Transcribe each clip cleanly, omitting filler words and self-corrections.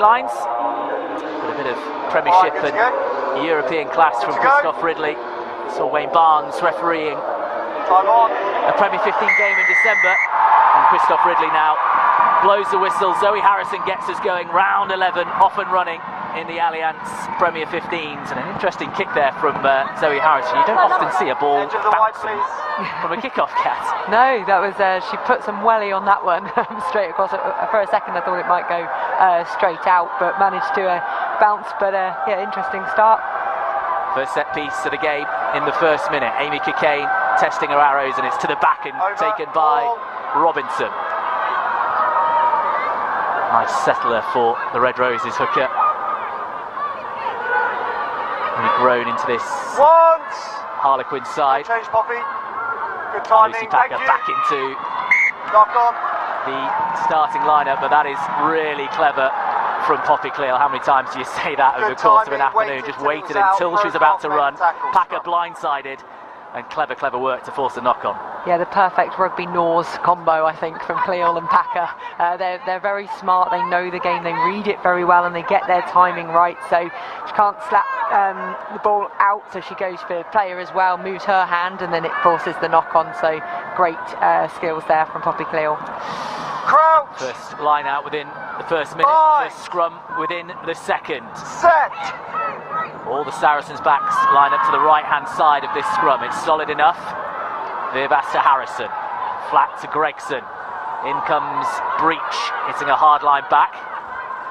sidelines. With a bit of Premiership and European class from Christoph Ridley. Saw Wayne Barnes refereeing a Premier 15 game in December, and Christoph Ridley now blows the whistle. Zoe Harrison gets us going, round 11, off and running in the Allianz Premier 15s, and an interesting kick there from Zoe Harrison. You don't often see a ball bouncing from a kickoff, Kat. No, that was she put some welly on that one straight across. For a second I thought it might go straight out, but managed to bounce. But yeah, interesting start. First set piece of the game in the first minute. Amy Cockayne testing her arrows, and it's to the back and taken by Robinson. Nice settler for the Red Roses hooker. Really grown into this Harlequins side. Change, Poppy. Good timing. Lucy Packer back into the starting lineup, but that is really clever from Poppy Cleal. How many times do you say that over the course of an afternoon? Just waited until she was about to run. Packer blindsided, and clever work to force a knock-on. Yeah, the perfect rugby Norse combo, I think, from Cleal and Packer. They're very smart, they know the game, they read it very well, and they get their timing right. So she can't slap the ball out, so she goes for the player as well, moves her hand, and then it forces the knock-on. So great skills there from Poppy Cleal. Crouch. First line out within the first minute, first scrum within the second. Set. All the Saracens backs line up to the right-hand side of this scrum. It's solid enough. Vivas to Harrison. Flat to Gregson. In comes Breach, hitting a hard line back.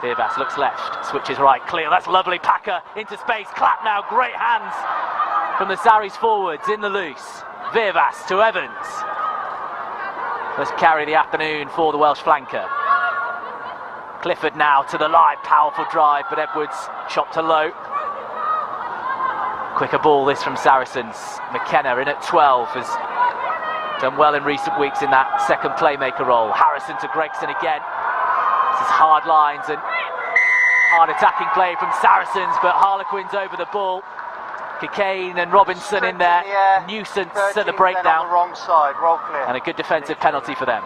Vivas looks left, switches right. Clear, that's lovely. Packer into space. Clap now, great hands from the Saris forwards in the loose. Vivas to Evans. Let's carry the afternoon for the Welsh flanker. Clifford now to the line, powerful drive, but Edwards chopped her low. Quicker ball this from Saracens. McKenna in at 12 has done well in recent weeks in that second playmaker role. Harrison to Gregson again. This is hard lines and hard attacking play from Saracens, but Harlequins over the ball. Cockayne and Robinson in there, nuisance at the breakdown, on the wrong side, roll clear. And a good defensive penalty for them.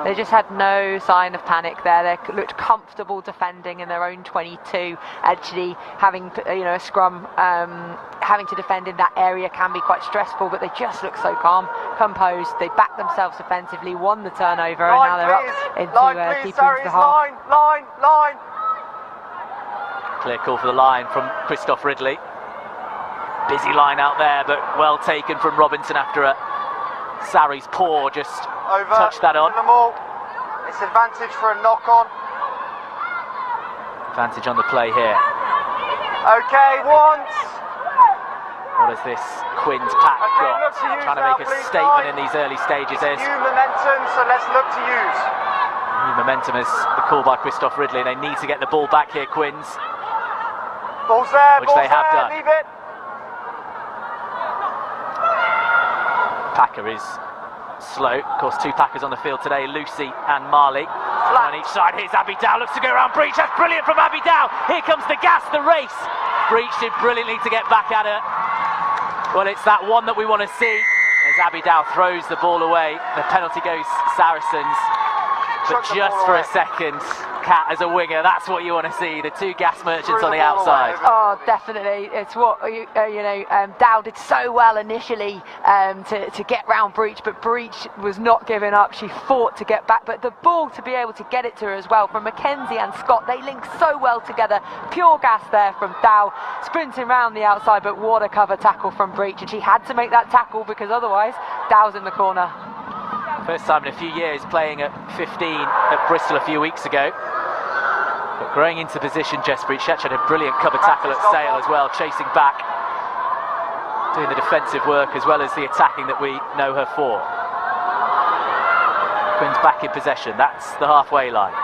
They just had no sign of panic there. They looked comfortable defending in their own 22. Actually, having a scrum, having to defend in that area can be quite stressful, but they just look so calm, composed. They backed themselves defensively, won the turnover, and now they're up into deeper into the half. Line. Clear call for the line from Christoph Ridley. Busy line out there, but well taken from Robinson after a Sarri's paw just touched that on. It's advantage for a knock-on. Advantage on the play here. Okay, once. What has this Quins pack got? Trying to make a statement in these early stages. There's new momentum, so let's look to use. New momentum as the call by Christoph Ridley. They need to get the ball back here, Quins. Ball's there, which they have done. Leave it. Packer is slow. Of course, two Packers on the field today, Lucy and Marley. On each side, here's Abby Dow, looks to go around Breach. That's brilliant from Abby Dow. Here comes the gas, the race. Breach did brilliantly to get back at her. Well, it's that one that we want to see as Abby Dow throws the ball away. The penalty goes Saracens. But just for a second, Kat, as a winger, that's what you want to see, the two gas merchants on the outside. Oh, definitely. It's what, Dow did so well initially to get round Breach, but Breach was not giving up. She fought to get back, but the ball to be able to get it to her as well from Mackenzie and Scott, they link so well together. Pure gas there from Dow, sprinting round the outside, but what a cover tackle from Breach, and she had to make that tackle because otherwise Dow's in the corner. First time in a few years playing at 15 at Bristol a few weeks ago. But growing into position, Jess Breach, she had a brilliant cover tackle at Sale as well, chasing back, doing the defensive work as well as the attacking that we know her for. Quins back in possession, that's the halfway line.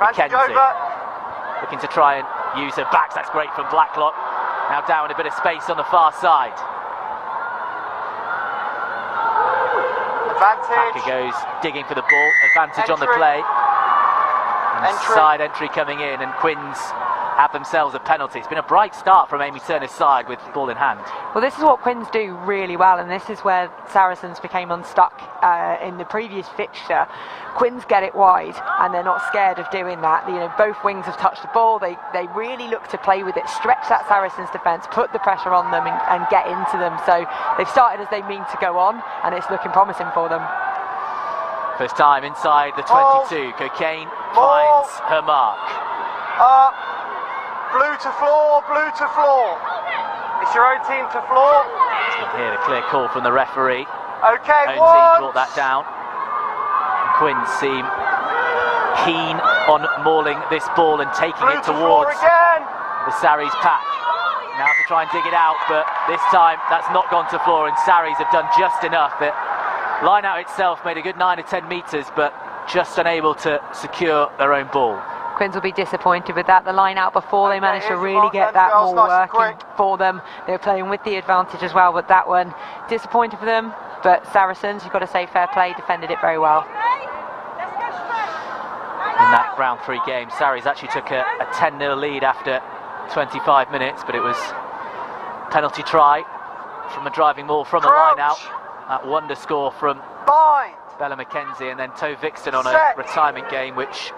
Mackenzie looking to try and use her backs, that's great from Blacklock. Now down a bit of space on the far side. Advantage. Packer goes digging for the ball. Advantage on the play. And side entry coming in, and Quins have themselves a penalty. It's been a bright start from Amy Turner's side with ball in hand. Well, this is what Quins do really well, and this is where Saracens became unstuck in the previous fixture. Quins get it wide, and they're not scared of doing that. You know, both wings have touched the ball. They really look to play with it, stretch that Saracens defence, put the pressure on them, and get into them. So they've started as they mean to go on, and it's looking promising for them. First time inside the 22. Cocaine finds her mark. Blue to floor, blue to floor. It's your own team to floor. You can hear the clear call from the referee. Okay, Own team brought that down. And Quins seem keen on mauling this ball and taking blue it to floor towards again. the Sarries pack. Now to try and dig it out, but this time that's not gone to floor, and Sarries have done just enough. The line out itself made a good 9 or 10 metres, but just unable to secure their own ball. Quins will be disappointed with that. The line out before they managed to really get that ball working for them. They were playing with the advantage as well, but that one disappointed for them. But Saracens, you've got to say fair play, defended it very well. In that round 3 game, Sarries actually took a 10-0 lead after 25 minutes, but it was penalty try from a driving maul from the line out. That wonder score from Bella McKenzie, and then Toe Vixen on a retirement game, which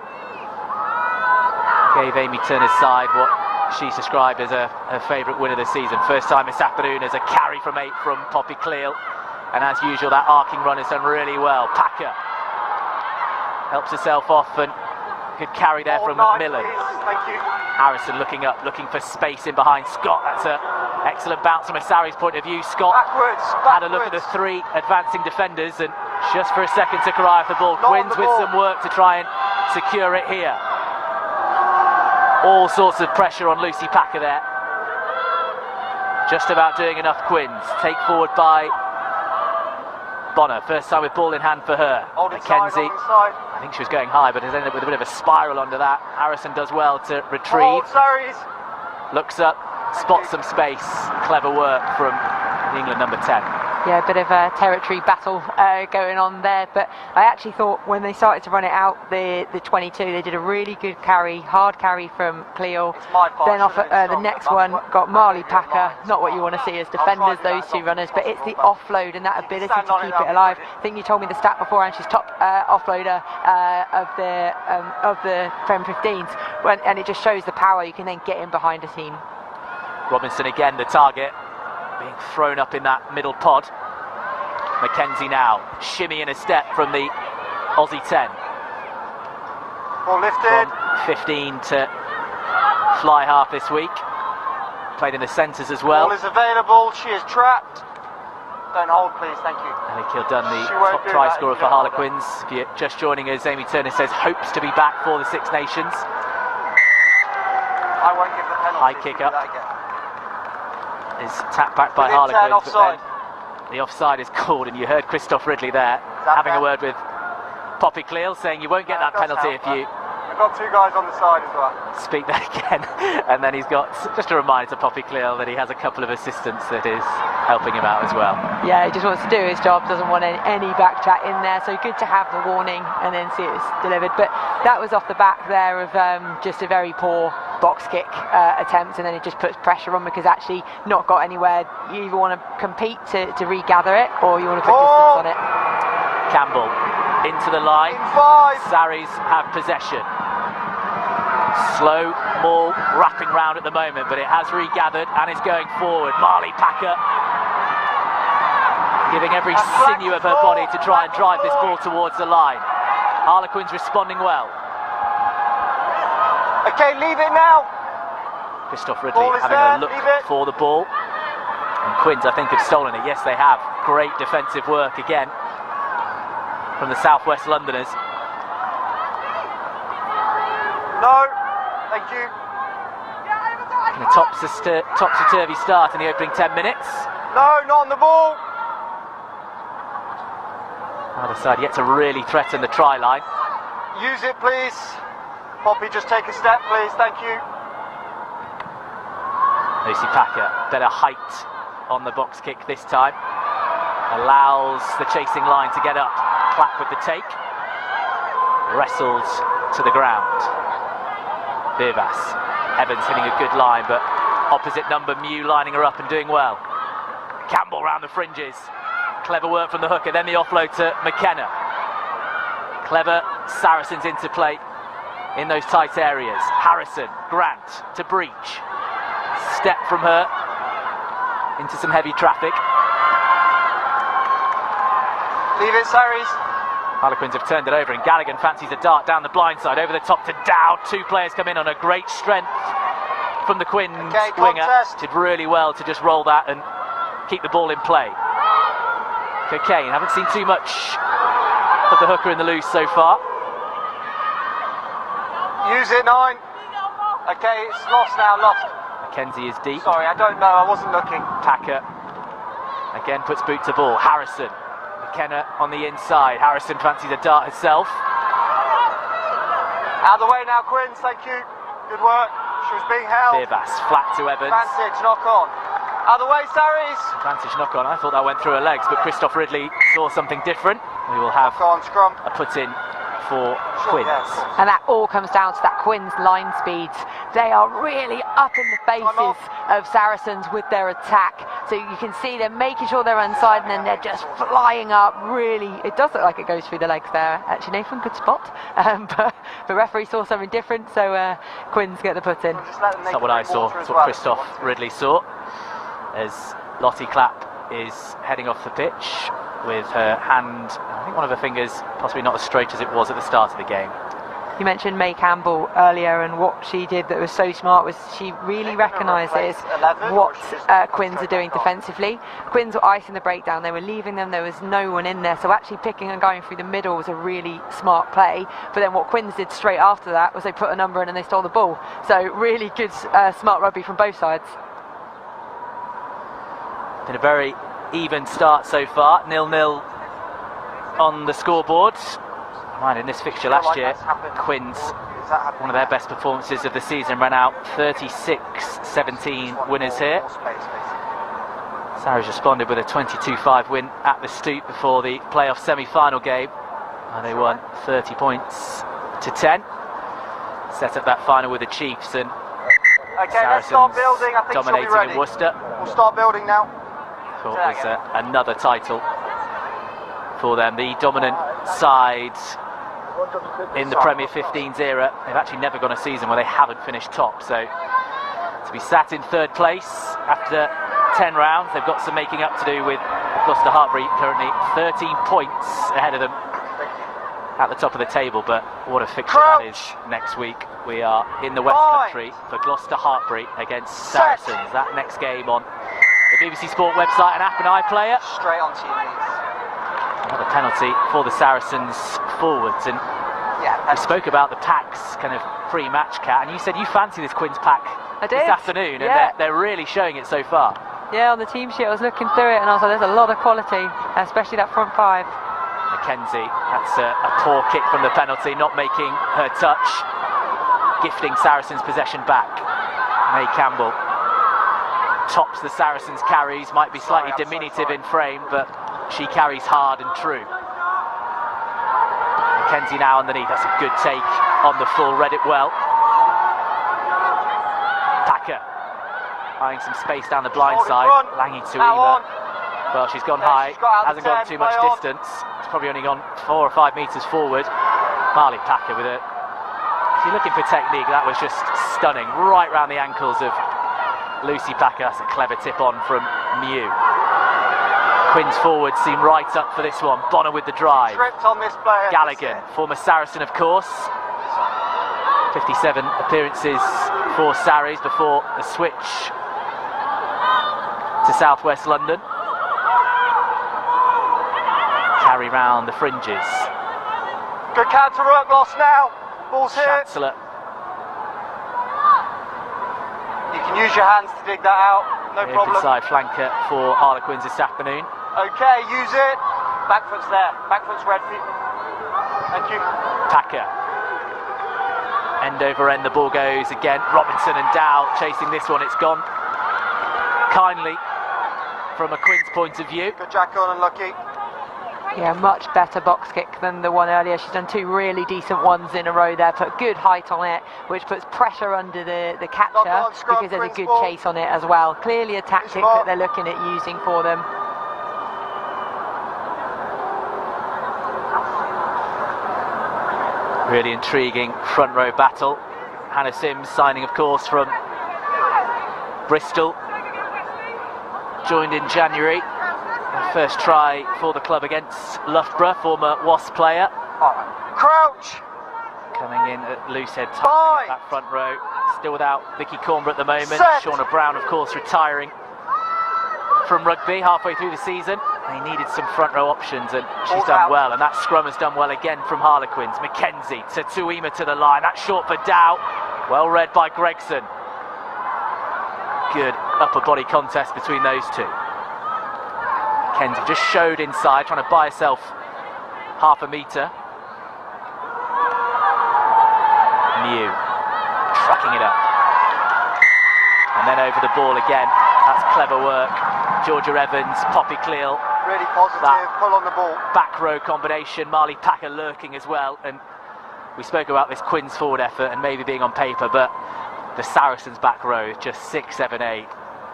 gave Amy Turner's side what she's described as her favourite win of the season. First time this afternoon as a carry from 8 from Poppy Cleal, and as usual that arcing run has done really well. Packer helps herself off and good carry there from Macmillan. Thank you. Harrison looking up, looking for space in behind Scott. That's an excellent bounce from a Sarries point of view. Scott had a look at the 3 advancing defenders, and just for a second took her eye off the ball. Quins with some work to try and secure it here. All sorts of pressure on Lucy Packer there. Just about doing enough. Quins take forward by Bonner. First time with ball in hand for her. Mackenzie, I think she was going high, but has ended up with a bit of a spiral under that. Harrison does well to retrieve. Looks up, spots some space. Clever work from the England number 10. Yeah, a bit of a territory battle going on there, but I actually thought when they started to run it out, the 22, they did a really good carry, hard carry from Cleo. Then off the next one, got Marley Packer. Not what you want to see as defenders, those 2 runners, but it's the offload and that ability to keep it alive. I think you told me the stat before, and she's top offloader of the Prem 15s, and it just shows the power you can then get in behind a team. Robinson again, the target, being thrown up in that middle pod. Mackenzie now, shimmy in a step from the Aussie 10. Ball lifted. From 15 to fly half this week. Played in the centres as well. Ball is available, she is trapped. Don't hold please, thank you. Ellie Kildunn, the top try scorer for Harlequins. If you're just joining us, Amy Turner says hopes to be back for the Six Nations. I won't give the penalty. High kick up. Is tapped back by Harlequins, but then the offside is called, and you heard Christoph Ridley there having a word with Poppy Cleal, saying you won't get that penalty if you... We've got 2 guys on the side as well. Speak that again. And then he's got, just a reminder to Poppy Cleal that he has a couple of assistants that is helping him out as well. Yeah, he just wants to do his job, doesn't want any back chat in there, so good to have the warning and then see it's delivered. But that was off the back there of just a very poor box kick attempt, and then it just puts pressure on because actually not got anywhere. You either want to compete to regather it, or you want to put distance on it. Campbell into the line. Sarries have possession. Slow maul wrapping round at the moment, but it has regathered and is going forward. Marley Packer giving every sinew of her body to try and drive this ball towards the line. Harlequins responding well. Okay, leave it now. Christoph Ridley having a look for the ball. And Quins, I think, have stolen it. Yes, they have. Great defensive work again from the Southwest Londoners. No, thank you. And a topsy-turvy start in the opening 10 minutes. No, not on the ball. Either side yet to really threaten the try line. Use it, please. Poppy, just take a step, please. Thank you. Lucy Packer, better height on the box kick this time. Allows the chasing line to get up. Clapp with the take. Wrestled to the ground. Vivas Evans hitting a good line, but opposite number Mew lining her up and doing well. Campbell round the fringes. Clever work from the hooker, then the offload to McKenna. Clever Saracens interplay in those tight areas. Harrison, Grant to Breach. Step from her into some heavy traffic. Leave it, Saris. Harlequins have turned it over, and Galligan fancies a dart down the blind side, over the top to Dowd. Two players come in on a great strength from the Quins winger. Did really well to just roll that and keep the ball in play. Cocaine, haven't seen too much of the hooker in the loose so far. Use it, 9. Okay, it's lost now, lost. Mackenzie is deep. Sorry, I don't know, I wasn't looking. Packer again puts boot to ball. Harrison, McKenna on the inside. Harrison fancies a dart herself. Out of the way now, Quins, thank you. Good work. She was being held. Beerbass, flat to Evans. Advantage, knock on. Out of the way, Saris. Advantage knock on. I thought that went through her legs, but Christoph Ridley saw something different. We will have Knock on, scrum. a put in for Quins. And that all comes down to that Quins line speeds. They are really up in the faces of Saracens with their attack. So you can see they're making sure they're inside, and then they're just flying up. Really, it does look like it goes through the legs there. Actually, Nathan, good spot. But the referee saw something different, so Quins get the put in. That's not what I saw. That's what Christoph Ridley saw. As Lottie Clapp is heading off the pitch with her hand, I think one of her fingers possibly not as straight as it was at the start of the game. You mentioned May Campbell earlier, and what she did that was so smart was she really recognises what Quins are doing defensively. Quins were icing the breakdown, they were leaving them, there was no one in there, so actually picking and going through the middle was a really smart play. But then what Quins did straight after that was they put a number in and they stole the ball. So really good smart rugby from both sides. Been a very even start so far, 0-0 on the scoreboard. Right, in this fixture last year, Quins, one of their best performances of the season, ran out 36-17 winners here. Saracens responded with a 22-5 win at the Stoop before the playoff semi-final game, and they won 30 points to 10. Set up that final with the Chiefs, and Saracens dominating in Worcester. We'll start building now. Thought it was another title for them. The dominant side in the Premier 15s era. They've actually never gone a season where they haven't finished top, so to be sat in third place after 10 rounds, they've got some making up to do with Gloucester Hartbury, currently 13 points ahead of them at the top of the table. But what a fixture that is next week. We are in the West Country for Gloucester Hartbury against Saracens. That next game on the BBC Sport website and app and iPlayer. Straight onto your knees. Another penalty for the Saracens forwards, and we spoke about the packs kind of pre-match, Kat, and you said you fancy this Quins pack this afternoon, and they're really showing it so far. Yeah, on the team sheet I was looking through it and I was like, there's a lot of quality, especially that front five. Mackenzie, that's a poor kick from the penalty, not making her touch, gifting Saracens possession back. May Campbell tops the Saracens carries, might be slightly diminutive in frame, but she carries hard and true. Mackenzie now underneath, that's a good take on the full, read it well. Packer eyeing some space down the blind side. Langi Tuima, well, she's gone high, hasn't gone too much distance. It's probably only gone 4 or 5 metres forward. Marley Packer with it. If you're looking for technique, that was just stunning, right round the ankles of Lucy Packer. That's a clever tip on from Mew. Quins forward seem right up for this one. Bonner with the drive. On this player. Galligan, former Saracen of course. 57 appearances for Sarries before the switch to South West London. Carry round the fringes. Good counter work, lost now. Ball's here. Chancellor. You can use your hands to dig that out, no problem. Inside flanker for Harlequins this afternoon. Okay, use it. Back foot's there. Back foot's red for you. Thank you. Packer. End over end, the ball goes again. Robinson and Dow chasing this one. It's gone kindly from a Quins point of view. Good jack on, unlucky. Yeah, much better box kick than the one earlier. She's done 2 really decent ones in a row there, put good height on it, which puts pressure under the catcher because there's a good chase on it as well. Clearly a tactic that they're looking at using for them. Really intriguing front row battle. Hannah Sims signing, of course, from Bristol. Joined in January. First try for the club against Loughborough, former Wasp player. Crouch! Coming in at loose head, tightening up that front row. Still without Vicky Cornborough at the moment. Set. Shauna Brown, of course, retiring from rugby halfway through the season. They needed some front row options and she's done well, and that scrum has done well again from Harlequins. Mackenzie to Tuima to the line, that's short for Dow. Well read by Gregson. Good upper body contest between those two. Mackenzie just showed inside, trying to buy herself half a metre. New, tracking it up. And then over the ball again, that's clever work. Georgia Evans, Poppy Cleal. Really positive, pull on the ball. Back row combination, Marley Packer lurking as well. And we spoke about this Quins forward effort and maybe being on paper, but the Saracens back row, just 6, 7, 8.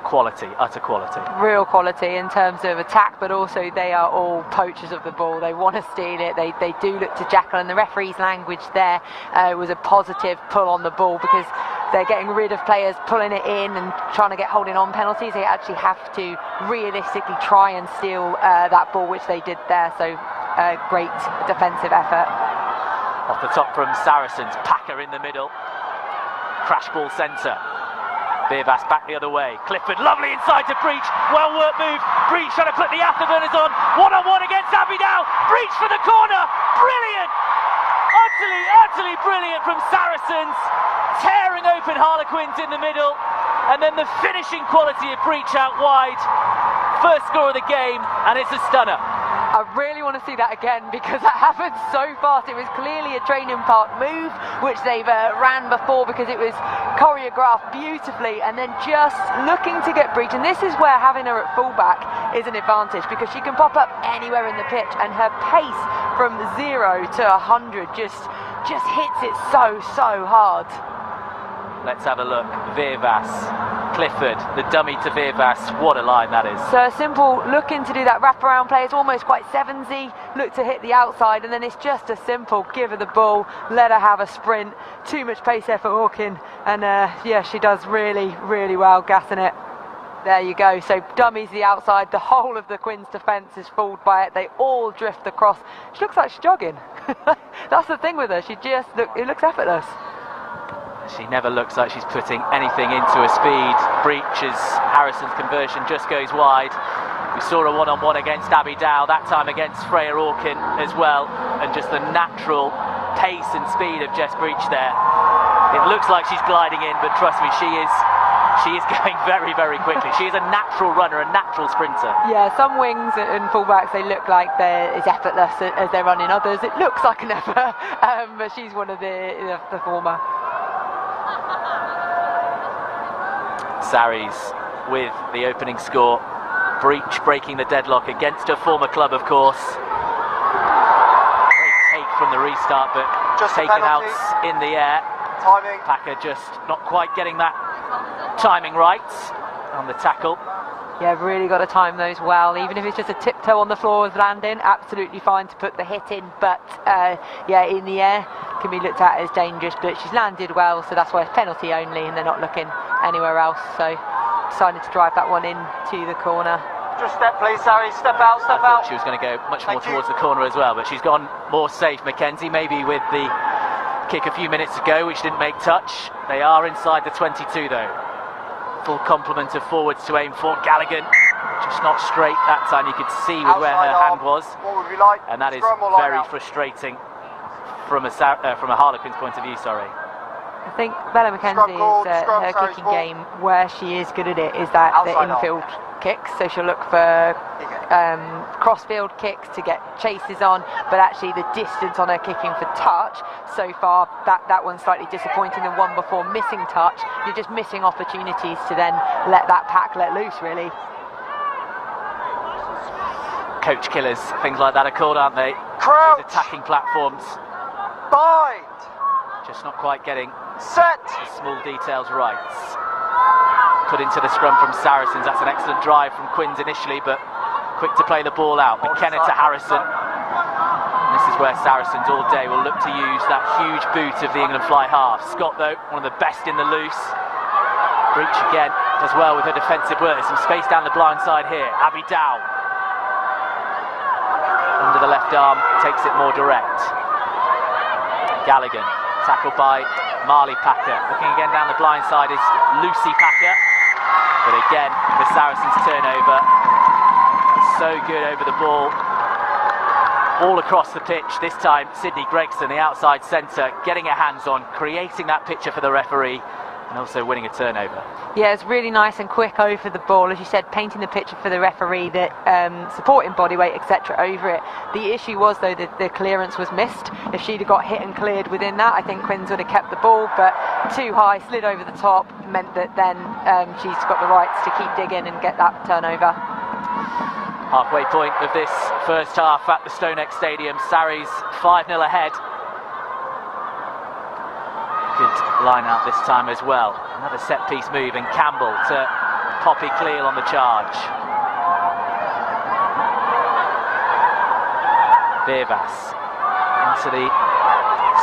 Quality, utter quality. Real quality in terms of attack, but also they are all poachers of the ball. They want to steal it. They do look to Jackal, and the referee's language there was a positive pull on the ball because they're getting rid of players pulling it in and trying to get holding on penalties. They actually have to realistically try and steal that ball, which they did there. So great defensive effort. Off the top from Saracens, Packer in the middle. Crash ball centre. Beerbass back the other way. Clifford, lovely inside to Breach. Well worked move. Breach trying to put the afterburners on. One-on-one against Abby Dow. Breach for the corner. Brilliant! Utterly brilliant from Saracens. Tearing open Harlequins in the middle. And then the finishing quality of Breach out wide. First score of the game, and it's a stunner. I really want to see that again because that happened so fast. It was clearly a training park move, which they've ran before because it was choreographed beautifully, and then just looking to get Breach. And this is where having her at fullback is an advantage because she can pop up anywhere in the pitch, and her pace from 0 to 100 just hits it so hard. Let's have a look. Veervas, Clifford, the dummy to Veervas. What a line that is. So a simple looking to do that wraparound play. It's almost quite Sevensy. Look to hit the outside, and then it's just a simple give her the ball, let her have a sprint. Too much pace there for Hawkin, and yeah, she does really well gassing it. There you go. So dummies the outside. The whole of the Quins defence is fooled by it. They all drift across. She looks like she's jogging. That's the thing with her. It looks effortless. She never looks like she's putting anything into her speed. Breach's Harrison's conversion just goes wide. We saw a one-on-one against Abby Dow, that time against Freya Orkin as well, and just the natural pace and speed of Jess Breach there. It looks like she's gliding in, but trust me, she is going very quickly. She is a natural runner, a natural sprinter. Yeah, some wings and fullbacks, they look like it's effortless as they're running. Others, it looks like an effort, but she's one of the former. Saris with the opening score. Breach breaking the deadlock against her former club, of course. Great take from the restart, but just taken out in the air. Timing. Packer just not quite getting that timing right on the tackle. Yeah, really got to time those well. Even if it's just a tiptoe on the floor of landing, absolutely fine to put the hit in. But yeah, in the air can be looked at as dangerous. But she's landed well, so that's why it's penalty only, and they're not looking anywhere else. So decided to drive that one into the corner. Just step, please, Sari. Step out, step out. She was going to go much more towards the corner as well, but she's gone more safe. Mackenzie, maybe with the kick a few minutes ago, which didn't make touch. They are inside the 22 though. Full complement of forwards to aim for. Galligan just not straight that time. You could see with where her hand was, and that is very frustrating from a Harlequins point of view. Sorry. I think Bella Mackenzie is her kicking game where she is good at it is that the infield kicks. So she'll look for crossfield kicks to get chases on, but actually the distance on her kicking for touch so far, that one's slightly disappointing. The one before missing touch, you're just missing opportunities to then let that pack let loose, really. coach killers, things like that are called, aren't they? Crouch. Those attacking platforms. Bind. Just not quite getting Set. the small details right. Put into the scrum from Saracens. That's an excellent drive from Quins initially, but quick to play the ball out. McKenna to Harrison. And this is where Saracens all day will look to use that huge boot of the England fly half. Scott, though, one of the best in the loose. Breach again does well with her defensive work. There's some space down the blind side here. Abby Dow. Under the left arm, takes it more direct. Galligan, tackled by Marley Packer. Looking again down the blind side is Lucy Packer. But again, the Saracens turnover. So good over the ball. All across the pitch. This time, Sydney Gregson, the outside centre, getting her hands on, creating that picture for the referee, and also winning a turnover. Yeah, it's really nice and quick over the ball, as you said, painting the picture for the referee, that supporting body weight, etc. over it. The issue was, though, that the clearance was missed. If she'd have got hit and cleared within that, I think Quins would have kept the ball, but too high, slid over the top, meant that then she's got the rights to keep digging and get that turnover. Halfway point of this first half at the StoneX Stadium. Sarries 5-0 ahead. Good line out this time as well. Another set piece move, and Campbell to Poppy Cleal on the charge. Virvas into the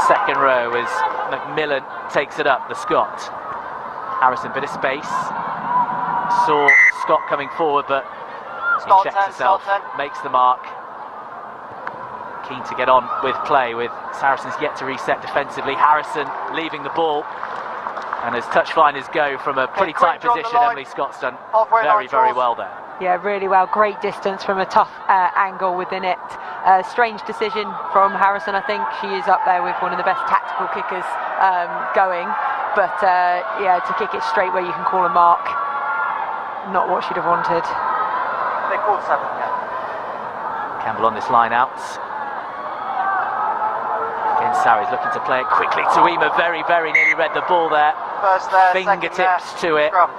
second row as McMillan takes it up, the Scot. Harrison, bit of space. Saw Scott coming forward, but he checks himself, makes the mark. Keen to get on with play, with Saracens yet to reset defensively. Harrison leaving the ball, and as touch finders go from a pretty tight position, Emily Scott's done very, very well there. Yeah, really well. Great distance from a tough angle within it. Strange decision from Harrison. I think she is up there with one of the best tactical kickers going, but yeah, to kick it straight where you can call a mark, not what she'd have wanted. They called 7, yeah. Campbell on this line out. Again, Sarries looking to play it quickly. Tuima very, very nearly read the ball there. First there, fingertips to it. Scrum.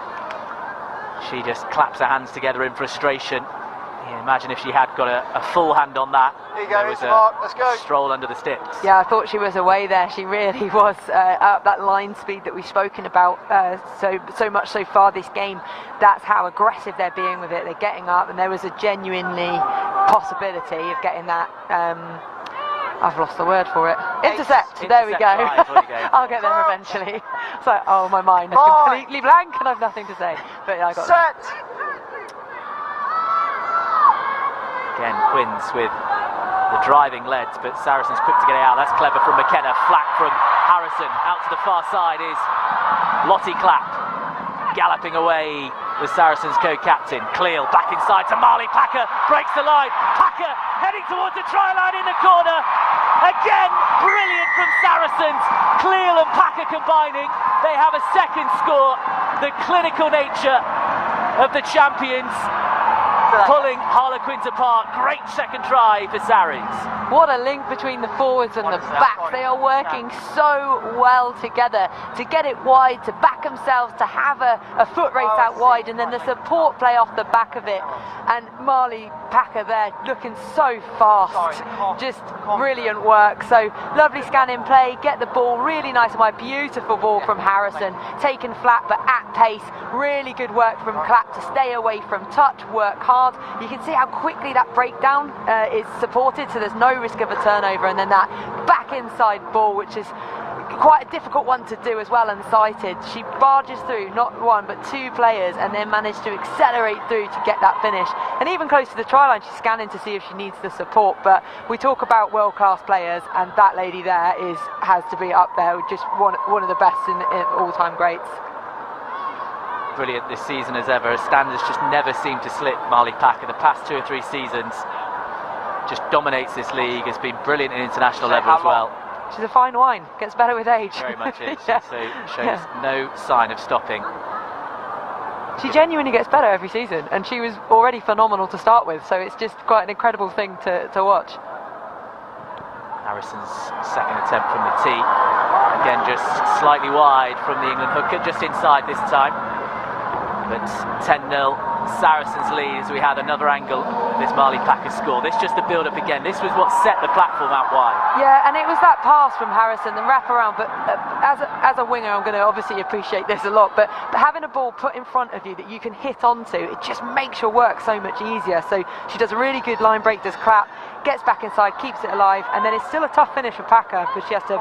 She just claps her hands together in frustration. Yeah, imagine if she had got a full hand on that. Here you go, there was Mark. Let's go. Stroll under the sticks. Yeah, I thought she was away there. She really was at that line speed that we've spoken about so much so far this game. That's how aggressive they're being with it. They're getting up, and there was a genuinely possibility of getting that. I've lost the word for it. Intercept. There we go. I'll get there eventually. It's like, oh, my mind is completely blank, and I've nothing to say. But yeah, I got Set. Again, Quins with the driving leads, but Saracens quick to get it out. That's clever from McKenna. Flat from Harrison. Out to the far side is Lottie Clapp. Galloping away the Saracens co-captain. Cleal back inside to Marley Packer. Breaks the line. Packer heading towards the try line in the corner. Again, brilliant from Saracens. Cleal and Packer combining. They have a second score. The clinical nature of the champions pulling Harlequins apart. Great second try for Sarries. What a link between the forwards and the backs. They are working so well together to get it wide, to back themselves, to have a foot race out wide, and then the support play off the back of it. And Marley Packer there looking so fast. Just brilliant work. So lovely scan in play, get the ball, really nice and wide. Beautiful ball from Harrison, taken flat but at pace. Really good work from Clapp to stay away from touch, work hard. You can see how quickly that breakdown is supported, so there's no risk of a turnover, and then that back inside ball, which is quite a difficult one to do as well, unsighted. She barges through not one but two players and then managed to accelerate through to get that finish. And even close to the try line, she's scanning to see if she needs the support. But we talk about world-class players, and that lady there has to be up there, just one of the best in all-time greats. Brilliant this season as ever. Her standards just never seem to slip. Marley Packer, the past 2 or 3 seasons, just dominates this league. Has been brilliant at international level as well. She's a fine wine. Gets better with age. Very much is. Yeah. So shows no sign of stopping. She genuinely gets better every season, and she was already phenomenal to start with. So it's just quite an incredible thing to watch. Harrison's second attempt from the tee. Again, just slightly wide from the England hooker, just inside this time. But 10-0 Saracens lead as we had another angle of this Marley Packers score. This just the build-up again. This was what set the platform out wide. Yeah, and it was that pass from Harrison, the wrap around. But as a winger, I'm going to obviously appreciate this a lot. But having a ball put in front of you that you can hit onto, it just makes your work so much easier. So she does a really good line break, does clap, gets back inside, keeps it alive, and then it's still a tough finish for Packer because she has to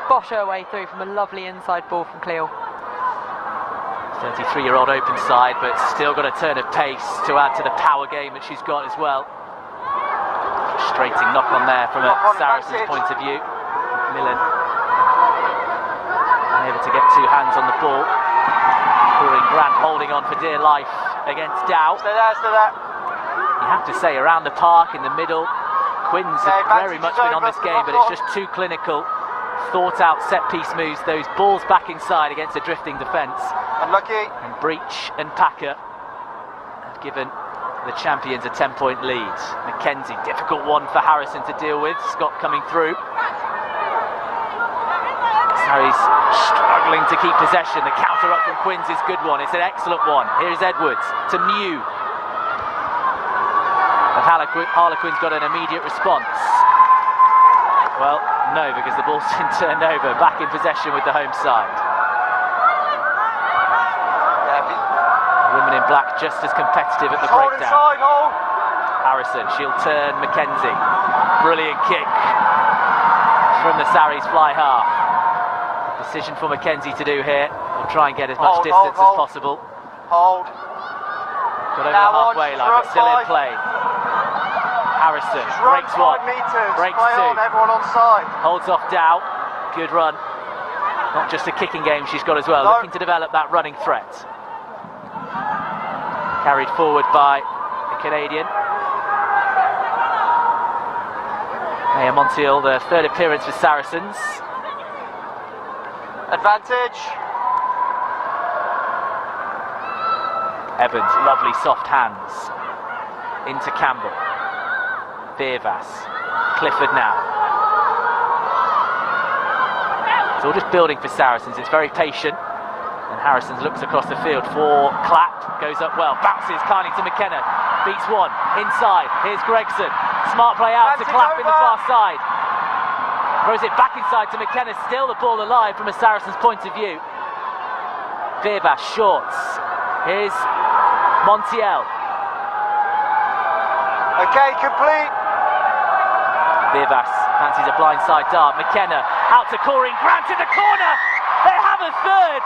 bosh her way through from a lovely inside ball from Cleo. 33-year-old open side, but still got a turn of pace to add to the power game that she's got as well. Frustrating knock on there from a Saracens point of view. Millen unable to get two hands on the ball. Corinne Grant holding on for dear life against Dow. Stay there, stay there. You have to say, around the park, in the middle, Quins have very much been on this game, but it's just too clinical. Thought out set piece moves, those balls back inside against a drifting defence. Unlucky. And Breach and Packer have given the champions a 10-point lead. Mackenzie, difficult one for Harrison to deal with. Scott coming through. Sarries struggling to keep possession. The counter up from Quins is a good one. It's an excellent one. Here's Edwards to Mew. The Harlequins got an immediate response. Well, no, because the ball's been turned over. Back in possession with the home side. Women in black just as competitive at the breakdown. Inside, hold. Harrison, she'll turn Mackenzie. Brilliant kick from the Sarries fly half. Decision for Mackenzie to do here. We'll try and get as much distance as possible. Hold. Got over the halfway line, but still in play. Harrison breaks one, breaks two, everyone on side. holds off Dow. Good run. Not just a kicking game she's got as well, looking to develop that running threat. Carried forward by the Canadian. Maya Montiel, the third appearance for Saracens. Advantage. Evans, lovely soft hands. Into Campbell. Beervass. Clifford now. It's all just building for Saracens. It's very patient. And Harrison looks across the field for Clapp. Goes up well. Bounces kindly to McKenna. Beats one. Inside. Here's Gregson. Smart play out to Clapp in the far side. Throws it back inside to McKenna. Still the ball alive from a Saracens point of view. Beervass shorts. Here's Montiel. Okay, complete. Beervass fancies a blindside dart. McKenna out to Corinne Grant in the corner. They have a third.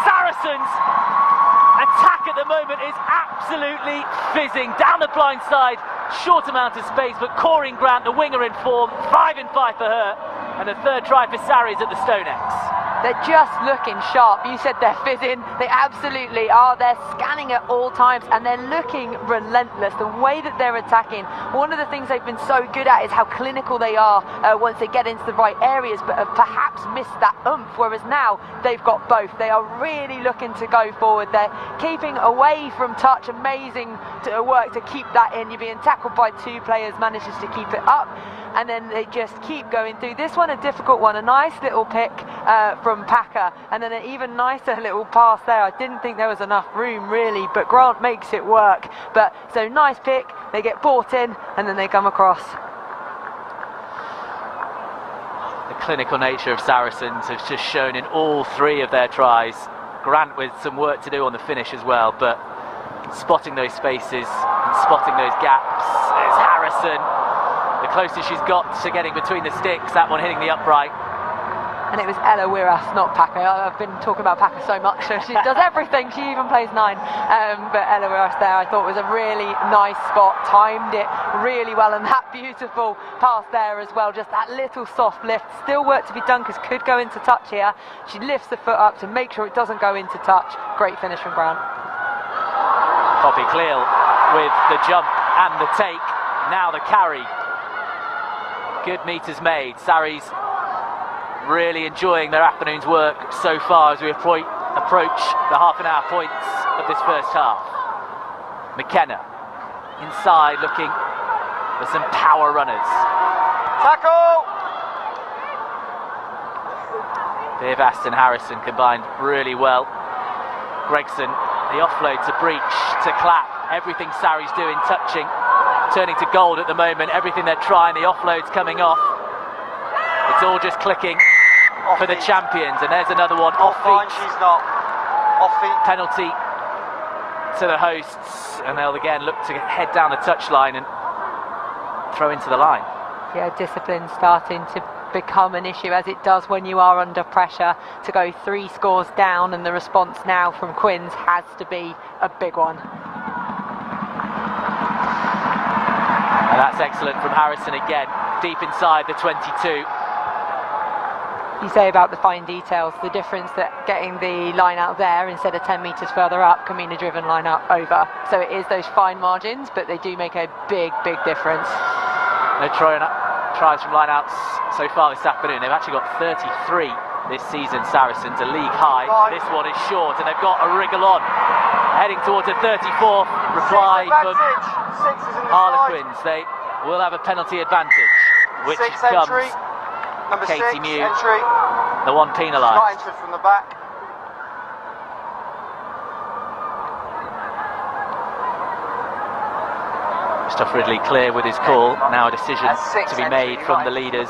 Saracens attack at the moment is absolutely fizzing down the blind side. Short amount of space, but Corinne Grant, the winger, in form. 5 in 5 for her, and a third try for Sarries at the StoneX. They're just looking sharp. You said they're fizzing. They absolutely are. They're scanning at all times and they're looking relentless. The way that they're attacking, one of the things they've been so good at is how clinical they are once they get into the right areas, but have perhaps missed that oomph, whereas now they've got both. They are really looking to go forward. They're keeping away from touch. Amazing work to keep that in. You're being tackled by two players, manages to keep it up, and then they just keep going through. This one, a difficult one, a nice little pick from Packer, and then an even nicer little pass there. I didn't think there was enough room really, but Grant makes it work. But so nice pick, they get bought in, and then they come across. The clinical nature of Saracens has just shown in all three of their tries. Grant with some work to do on the finish as well, but spotting those spaces and spotting those gaps. There's Harrison. The closest she's got to getting between the sticks, that one hitting the upright. And it was Ella Wiras, not Packer. I've been talking about Packer so much, so she does everything. She even plays 9. But Ella Wiras there, I thought was a really nice spot. Timed it really well, and that beautiful pass there as well. Just that little soft lift. Still work to be done because could go into touch here. She lifts the foot up to make sure it doesn't go into touch. Great finish from Grant. Poppy Cleal with the jump and the take. Now the carry. Good meters made. Sarries really enjoying their afternoon's work so far as we approach the half-an-hour points of this first half. McKenna inside looking for some power runners. Tackle! Beervass and Harrison combined really well. Gregson, the offload to Breach, to Clapp. Everything Sarri's doing, touching, turning to gold at the moment. Everything they're trying, the offload's coming off. It's all just clicking for the champions. And there's another one off feet. She's not off feet. Penalty to the hosts, and they'll again look to head down the touchline and throw into the line. Yeah, discipline starting to become an issue, as it does when you are under pressure. To go 3 scores down, and the response now from Quins has to be a big one. And that's excellent from Harrison again, deep inside the 22. You say about the fine details, the difference that getting the line out there instead of 10 metres further up can mean a driven line out over. So it is those fine margins, but they do make a big, big difference. No tries from line-outs so far this afternoon. They've actually got 33 this season, Saracens, a league high. This one is short, and they've got a wriggle on. Heading towards a 34th reply from Harlequins. They will have a penalty advantage, which comes Number Katie 6, Mew, entry. the one penalised. Not entered from the back. Christoph Ridley clear with his call. Now a decision to be made from the leaders.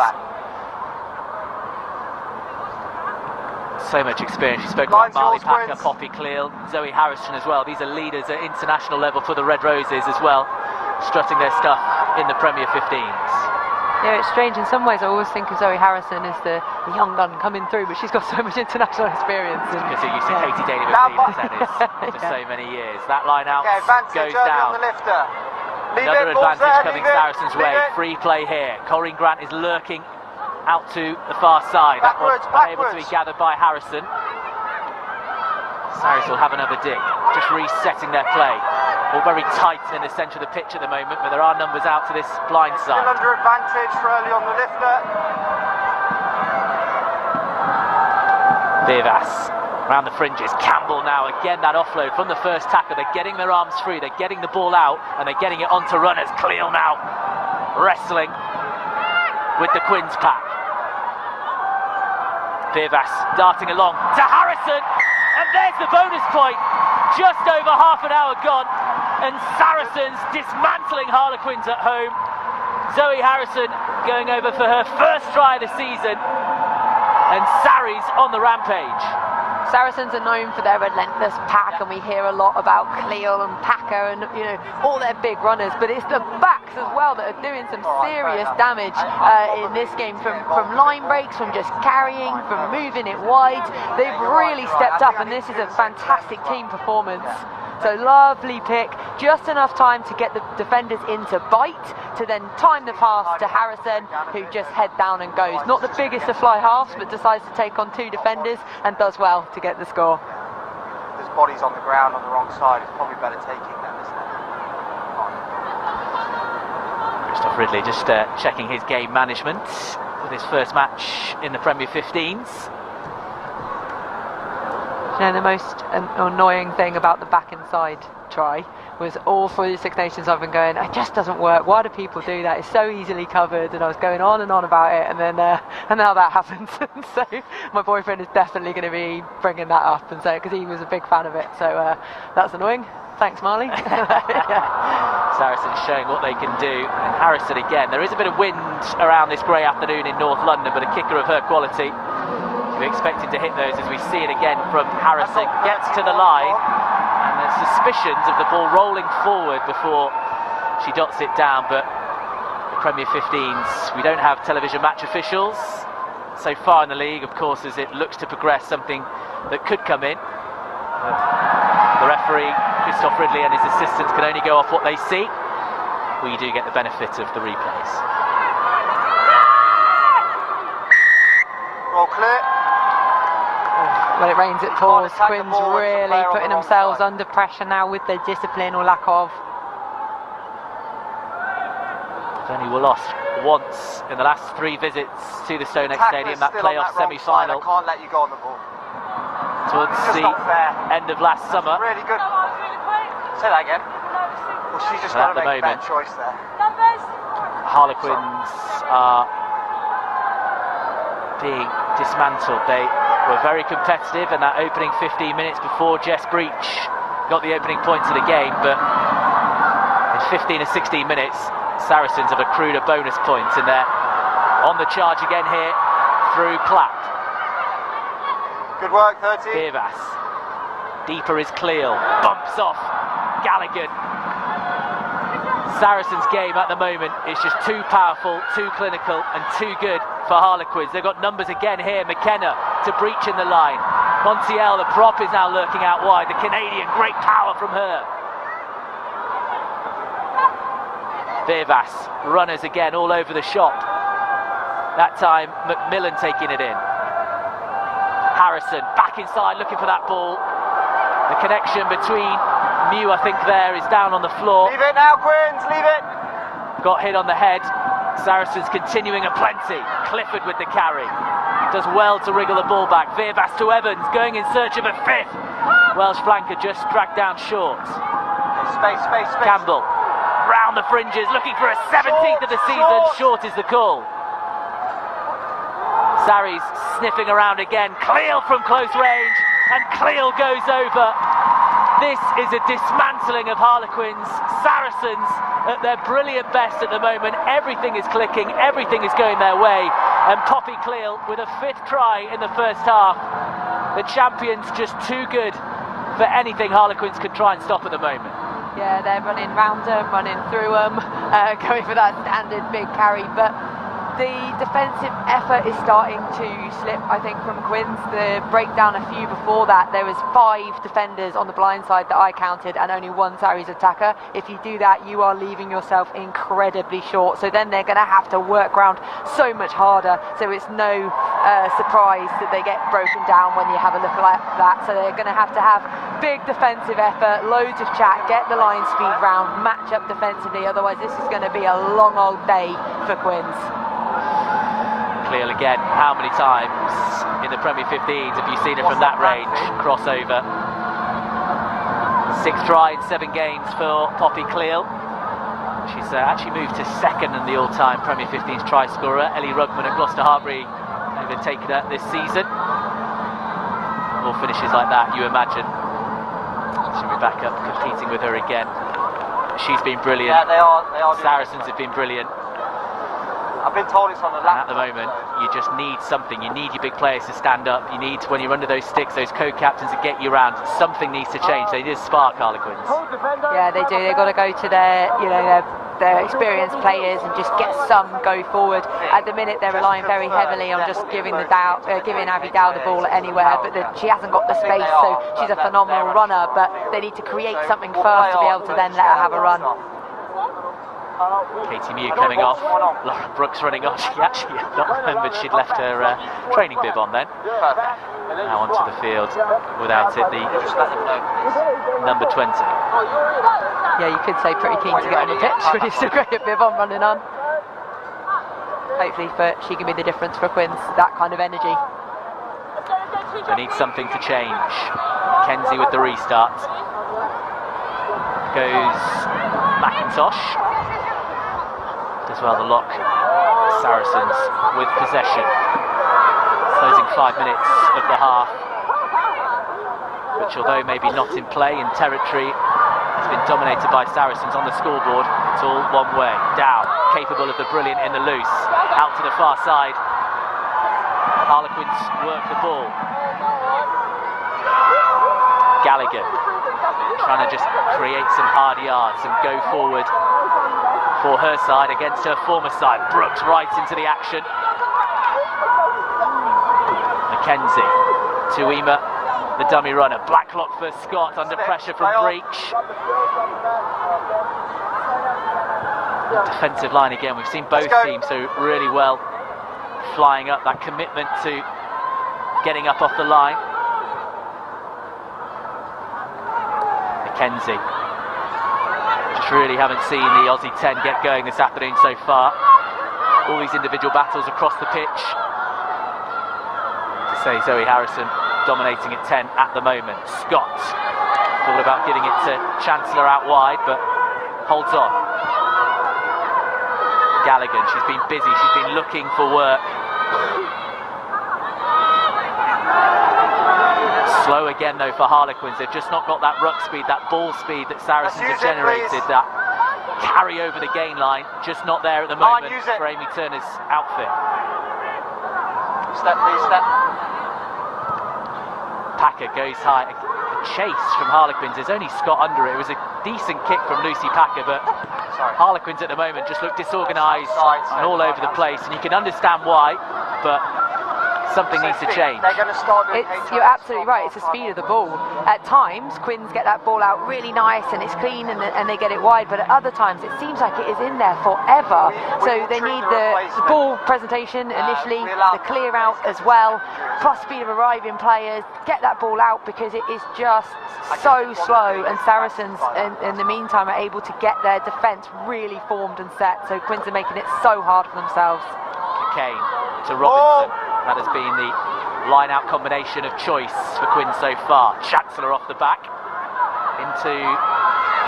So much experience. You spoke about Marley Packer, Poppy Cleal, Zoe Harrison as well. These are leaders at international level for the Red Roses as well, strutting their stuff in the Premier 15s. Yeah, it's strange. In some ways, I always think of Zoe Harrison as the young gun coming through, but she's got so much international experience. Because you're used to Katie Daly-McLean in tennis for so many years. That line out goes down. On the lifter. Another advantage coming Saracens' way. Free play here. Corrine Grant is lurking out to the far side. That one unable to be gathered by Harrison. Saracens will have another dig, just resetting their play. All very tight in the centre of the pitch at the moment, but there are numbers out to this blind side. Still under advantage for early on the lifter. Vivas around the fringes. Campbell now, again that offload from the first tackle. They're getting their arms free, they're getting the ball out, and they're getting it onto runners. Cleal now wrestling with the Quins pack. Vivas darting along to Harrison, and there's the bonus point. Just over half an hour gone, and Saracens dismantling Harlequins at home. Zoe Harrison going over for her first try of the season, and Sarri's on the rampage. Saracens are known for their relentless pack, and we hear a lot about Cleal and Packer and all their big runners, but it's the backs as well that are doing some serious damage in this game, from line breaks, from just carrying, from moving it wide. They've really stepped up, and this is a fantastic team performance. So lovely pick, just enough time to get the defenders into bite, to then time the pass to Harrison, who just head down and goes. Not the biggest of fly halves, but decides to take on 2 defenders and does well to get the score. His body's on the ground on the wrong side. It's probably better taking them, isn't it? Christoph Ridley just checking his game management with his first match in the Premier 15s. The most annoying thing about the back inside try was all through the Six Nations I've been going, it just doesn't work. Why do people do that? It's so easily covered, and I was going on and on about it, and then and now that happens. And so my boyfriend is definitely going to be bringing that up, and so because he was a big fan of it. So that's annoying. Thanks, Marley. Yeah. Saracens showing what they can do, and Harrison again. There is a bit of wind around this grey afternoon in North London, but a kicker of her quality. We're expecting to hit those, as we see it again from Harrison. Gets to the line, and there's suspicions of the ball rolling forward before she dots it down, but the Premier 15s, we don't have television match officials so far in the league, of course, as it looks to progress, something that could come in. The referee, Christoph Ridley, and his assistants can only go off what they see. We do get the benefit of the replays. Roll clear. When it rains, it pours. Quins really putting themselves under pressure now with their discipline or lack of. Only were lost once in the last 3 visits to the Stonex Stadium, that playoff semi-final. I can't let you go on the ball. Towards the end of last summer. Really good. Say that again. Well, she's just got to make a bad choice there. Harlequins are being dismantled. They were very competitive in that opening 15 minutes before Jess Breach got the opening points of the game, but 15 or 16 minutes, Saracens have accrued a bonus point, and they're on the charge again here through Clapp. Good work, 13. Vivas. Deeper is Cleal. Bumps off Gallagher. Saracens' game at the moment is just too powerful, too clinical and too good for Harlequins. They've got numbers again here. McKenna to breach in the line. Montiel, the prop, is now lurking out wide. The Canadian, great power from her. Vivas, runners again all over the shop. That time Macmillan taking it in. Harrison back inside looking for that ball. The connection between Mew, I think, there is down on the floor. Leave it now, Quins, leave it. Got hit on the head. Saracens continuing aplenty. Clifford with the carry. Does well to wriggle the ball back. Vivas to Evans, going in search of a fifth. Welsh flanker just dragged down short. Space. Campbell, round the fringes, looking for a 17th of the season. Short is the call. Sarries sniffing around again. Cleal from close range, and Cleal goes over. This is a dismantling of Harlequins. Saracens at their brilliant best at the moment. Everything is clicking, everything is going their way. And Poppy Cleal with a 5th try in the first half. The champions just too good for anything Harlequins could try and stop at the moment. Yeah, they're running round them, running through them, going for that standard big carry. But the defensive effort is starting to slip, I think, from Quins. The breakdown a few before that, there was 5 defenders on the blind side that I counted and only 1 Sarries attacker. If you do that, you are leaving yourself incredibly short. So then they're going to have to work round so much harder. So it's no surprise that they get broken down when you have a look like that. So they're going to have big defensive effort, loads of chat, get the line speed round, match up defensively. Otherwise, this is going to be a long old day for Quins. Cleal again. How many times in the Premier 15s have you seen it from that range? Crossover. 6th try in 7 games for Poppy Cleal. She's actually moved to 2nd in the all-time Premier 15s try scorer. Ellie Rugman and Gloucester Hartbury have taken her this season. More finishes like that, you imagine. She'll be back up competing with her again. She's been brilliant. Yeah, they are Saracens have been brilliant. I've been told it's on the lap. At the moment, you just need something. You need your big players to stand up. You need, when you're under those sticks, those co-captains to get you around. Something needs to change. They need a spark, Harlequins. Yeah, they do. They've got to go to their experienced players and just get some go forward. At the minute, they're relying very heavily on just giving Abby Dow the ball anywhere, but she hasn't got the space, so she's a phenomenal runner, but they need to create something first to be able to then let her have a run. Katie Mew coming off. Laura Brooks running on. She actually had not remembered she'd left her training bib on then. Now onto the field without it, the number 20. Yeah, you could say pretty keen to get on the pitch when you've still got your bib on running on. Hopefully she can be the difference for Quins, that kind of energy. They need something to change. Kenzie with the restart. Goes McIntosh. As well the lock. Saracens with possession. Closing 5 minutes of the half, which, although maybe not in play, in territory, has been dominated by Saracens on the scoreboard. It's all one way. Dow, capable of the brilliant in the loose. Out to the far side. Harlequins work the ball. Gallagher trying to just create some hard yards and go forward for her side against her former side. Brooks right into the action. Mackenzie, Tuima, the dummy runner. Blacklock for Scott under pressure from Breach. Defensive line again. We've seen both teams so really well flying up, that commitment to getting up off the line. Mackenzie. Just really haven't seen the Aussie 10 get going this afternoon so far. All these individual battles across the pitch. To say Zoe Harrison dominating at 10 at the moment. Scott thought about giving it to Chancellor out wide, but holds on. Gallagher, she's been busy, she's been looking for work. Slow again though for Harlequins. They've just not got that ruck speed, that ball speed that Saracens have generated. That carry over the gain line, just not there at the moment use it. for Amy Turner's outfit. Step, please, step. Packer goes high. A chase from Harlequins. There's only Scott under it. It was a decent kick from Lucy Packer, but Harlequins at the moment just look disorganised and all over the place, and you can understand why, but something needs to change. They're going to start doing You're absolutely right, it's the speed of the ball. At times, Quins get that ball out really nice and it's clean and they get it wide, but at other times it seems like it is in there forever. So they need the ball presentation initially, the clear out as well, plus speed of arriving players, get that ball out because it is just so slow, and Saracens in the meantime are able to get their defence really formed and set, so Quins are making it so hard for themselves. Kane to Robinson. That has been the line-out combination of choice for Quins so far. Chancellor off the back into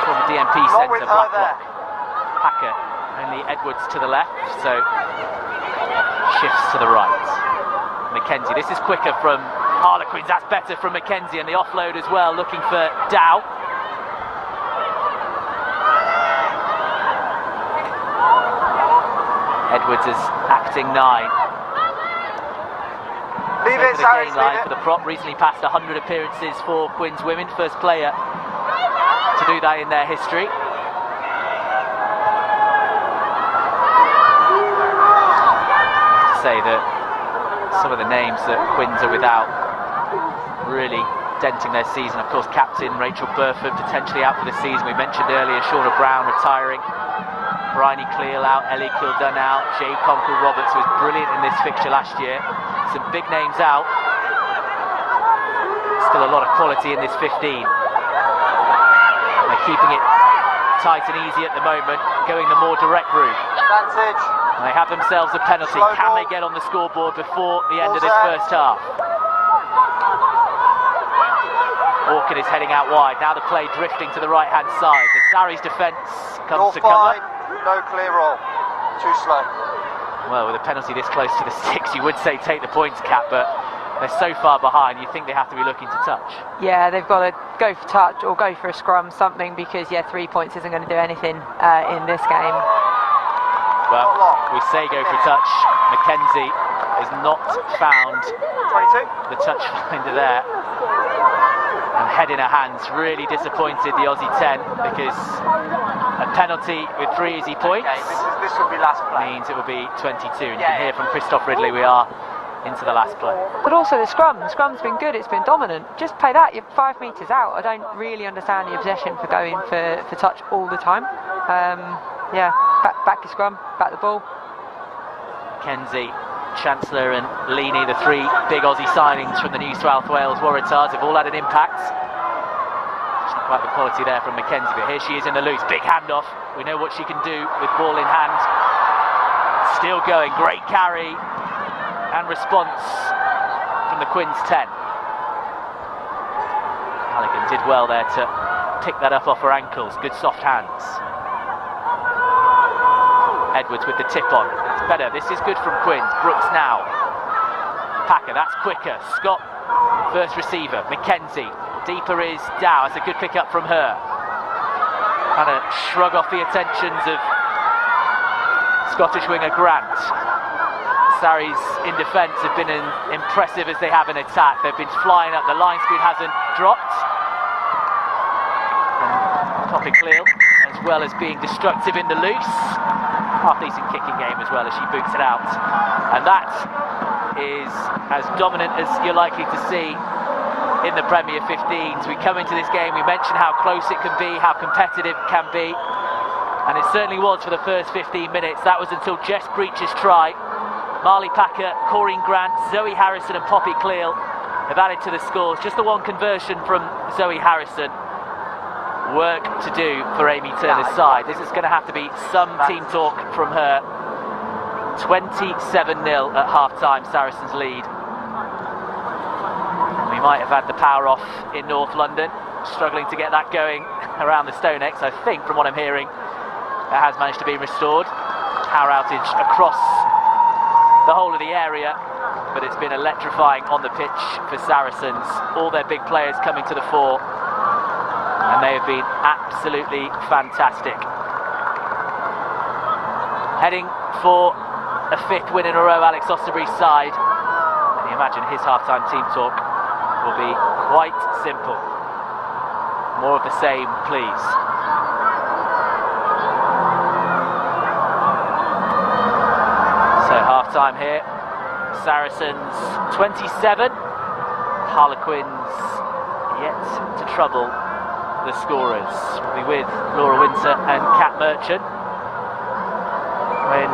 former DMP centre, Blacklock. Packer, only Edwards to the left, so shifts to the right. Mackenzie, this is quicker from Harlequins, that's better from Mackenzie, and the offload as well, looking for Dow. Edwards is acting 9. Leave it, the Saracens, gain line for the prop. Recently passed 100 appearances for Quins women. First player to do that in their history. To say that some of the names that Quins are without really denting their season. Of course, captain Rachel Burford potentially out for the season. We mentioned earlier Shauna Brown retiring. Bryony Cleal out, Ellie Kildun out, Jade Conkle-Roberts was brilliant in this fixture last year. Some big names out. Still a lot of quality in this 15. They're keeping it tight and easy at the moment, going the more direct route. Advantage. And they have themselves a penalty. Can they get on the scoreboard before the end of this first half? Orchid is heading out wide. Now the play drifting to the right-hand side. The Sarries defence comes to cover. No clear roll. Too slow. Well, with a penalty this close to the 6, you would say take the points, Cap, but they're so far behind, you think they have to be looking to touch. Yeah, they've got to go for touch or go for a scrum, something, because, 3 points isn't going to do anything in this game. Well, we say go for touch. Mackenzie has not found 22. the touch finder there. And head in her hands, really disappointed the Aussie 10, because a penalty with 3 easy points This will be last play. means it will be 22. And you can hear from Christoph Ridley we are into the last play. But also the scrum's been good, it's been dominant. Just play that, you're 5 metres out. I don't really understand the obsession for going for touch all the time. Back to scrum, back the ball. Mackenzie, Chancellor and Leaney, the 3 big Aussie signings from the New South Wales Waratahs, have all had an impact. Just not quite the quality there from Mackenzie, but here she is in the loose. Big handoff. We know what she can do with ball in hand. Still going, great carry and response from the Quins 10. Halligan did well there to pick that up off her ankles. Good soft hands. Edwards with the tip on. It's better. This is good from Quins. Brooks now. Packer, that's quicker. Scott, first receiver. Mackenzie. Deeper is Dow. It's a good pick up from her. Trying to shrug off the attentions of Scottish winger Grant. Sarries in defence have been impressive as they have in attack. They've been flying up. The line speed hasn't dropped. Poppy Cleal, as well as being destructive in the loose. Half decent kicking game as well as she boots it out. And that is as dominant as you're likely to see in the Premier 15s. We come into this game, we mentioned how close it can be, how competitive it can be. And it certainly was for the first 15 minutes. That was until Jess Breach's try. Marley Packer, Corinne Grant, Zoe Harrison and Poppy Cleal have added to the scores. Just the one conversion from Zoe Harrison. Work to do for Amy Turner's side. This is going to have to be some team talk from her. 27-0 at half-time, Saracens lead. We might have had the power off in North London, struggling to get that going around the Stonex. I think, from what I'm hearing, that has managed to be restored. Power outage across the whole of the area, but it's been electrifying on the pitch for Saracens. All their big players coming to the fore, and they have been absolutely fantastic. heading for a 5th win in a row, Alex Osterbury's side. And you imagine his half-time team talk will be quite simple. More of the same, please. So half-time here. Saracens 27. Harlequins yet to trouble the scorers. We'll be with Laura Winter and Kat Merchant when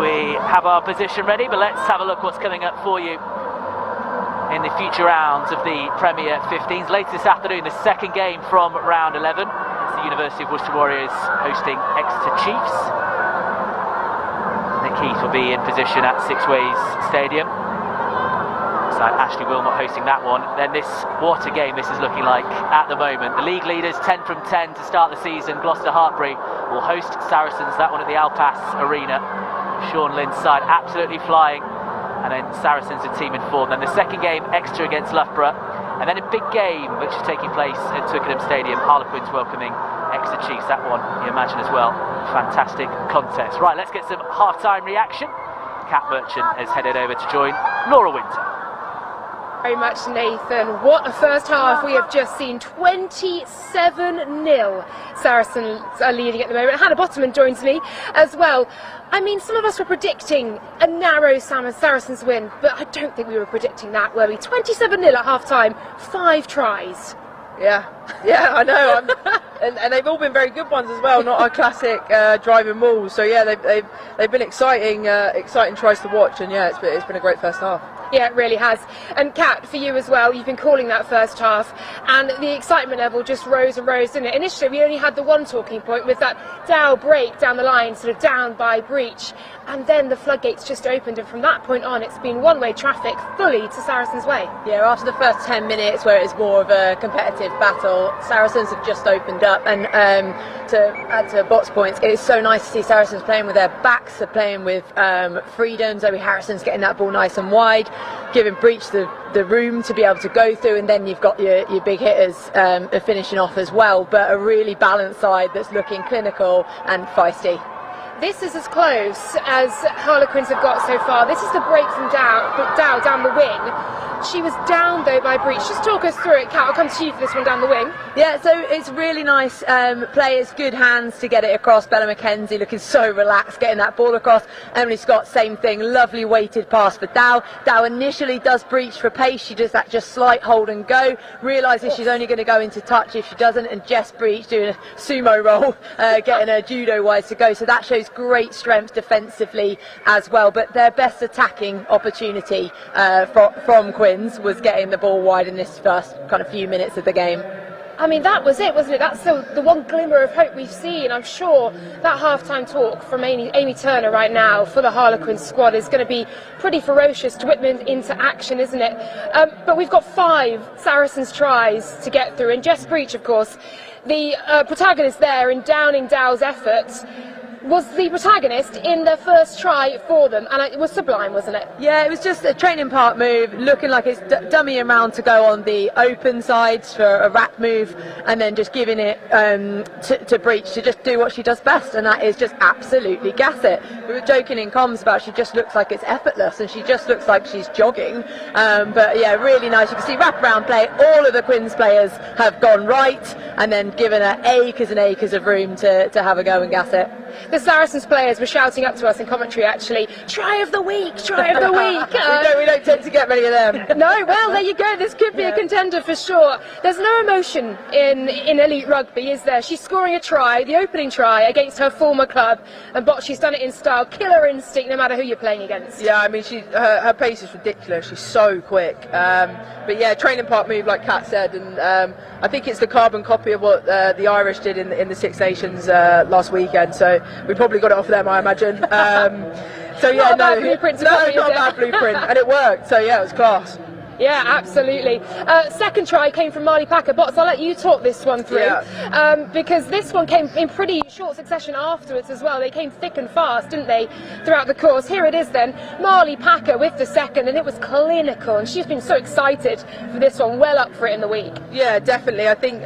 we have our position ready, but let's have a look what's coming up for you in the future rounds of the Premier 15s. Later this afternoon, the second game from round 11. It's the University of Worcester Warriors hosting Exeter Chiefs. Nick Heath will be in position at Six Ways Stadium. Ashley Wilmot hosting that one. Then what a game this is looking like at the moment. The league leaders 10 from 10 to start the season. Gloucester Hartbury will host Saracens, that one at the Alpas Arena. Sean Lynn's side absolutely flying, and then Saracens a team in form. Then the second game, Exeter against Loughborough, and then a big game which is taking place at Twickenham Stadium. Harlequins welcoming Exeter Chiefs, that one you imagine as well. Fantastic contest. Right, let's get some half-time reaction. Kat Merchant has headed over to join Laura Winter. Very much, Nathan. What a first half we have just seen. 27-0. Saracens are leading at the moment. Hannah Bottoman joins me as well. I mean, some of us were predicting a narrow Saracens win, but I don't think we were predicting that, were we? 27-0 at half-time, 5 tries. Yeah, I know. And they've all been very good ones as well, not our classic driving mauls. So yeah, they've been exciting tries to watch, and yeah, it's been a great first half. Yeah, it really has. And Kat, for you as well, you've been calling that first half, and the excitement level just rose and rose, didn't it? Initially, we only had the one talking point with that Dow break down the line, sort of down by Breach, and then the floodgates just opened, and from that point on, it's been one-way traffic fully to Saracens' way. Yeah, after the first 10 minutes, where it was more of a competitive battle, Saracens have just opened up, and to add to Bot's points, it is so nice to see Saracens playing with their backs, they're playing with freedom. Zoe Harrison's getting that ball nice and wide, giving Breach the room to be able to go through, and then you've got your big hitters finishing off as well, but a really balanced side that's looking clinical and feisty. This is as close as Harlequins have got so far. This is the break from Dow down the wing. She was down though by Breach. Just talk us through it, Kat. I'll come to you for this one down the wing. Yeah, so it's really nice players, good hands to get it across. Bella McKenzie looking so relaxed, getting that ball across. Emily Scott, same thing, lovely weighted pass for Dow. Dow initially does Breach for pace. She does that just slight hold and go, realises she's only going to go into touch if she doesn't, and Jess Breach doing a sumo roll, getting her judo wise to go. So that shows great strength defensively as well. But their best attacking opportunity from Quins was getting the ball wide in this first kind of few minutes of the game. I mean, that was it, wasn't it? That's the one glimmer of hope we've seen. I'm sure that half-time talk from Amy Turner right now for the Harlequins squad is going to be pretty ferocious to whitman into action, isn't it? But we've got 5 Saracens tries to get through, and Jess Breach, of course, the protagonist there in downing Dow's efforts, was the protagonist in their first try for them, and it was sublime, wasn't it? Yeah, it was just a training park move, looking like it's dummying around to go on the open sides for a wrap move, and then just giving it to Breach to just do what she does best, and that is just absolutely gas it. We were joking in comms about she just looks like it's effortless, and she just looks like she's jogging. But yeah, really nice. You can see wraparound play. All of the Quins players have gone right, and then given her acres and acres of room to have a go and gas it. The Saracens players were shouting up to us in commentary, actually, try of the week, try of the week. We don't tend to get many of them. No, well, there you go. This could be a contender for sure. There's no emotion in elite rugby, is there? She's scoring a try, the opening try, against her former club, and she's done it in style. Killer instinct, no matter who you're playing against. Yeah, I mean, her pace is ridiculous. She's so quick. But yeah, training park move, like Kat said, and I think it's the carbon copy of what the Irish did in the Six Nations last weekend. So we probably got it off them, I imagine. So yeah, not a bad blueprint, not a bad blueprint, and it worked. So yeah, it was class. Yeah, absolutely. Second try came from Marley Packer. Bots, I'll let you talk this one through, because this one came in pretty short succession afterwards as well. They came thick and fast, didn't they, throughout the course. Here it is then, Marley Packer with the second, and it was clinical, and she's been so excited for this one, well up for it in the week. Yeah, definitely. I think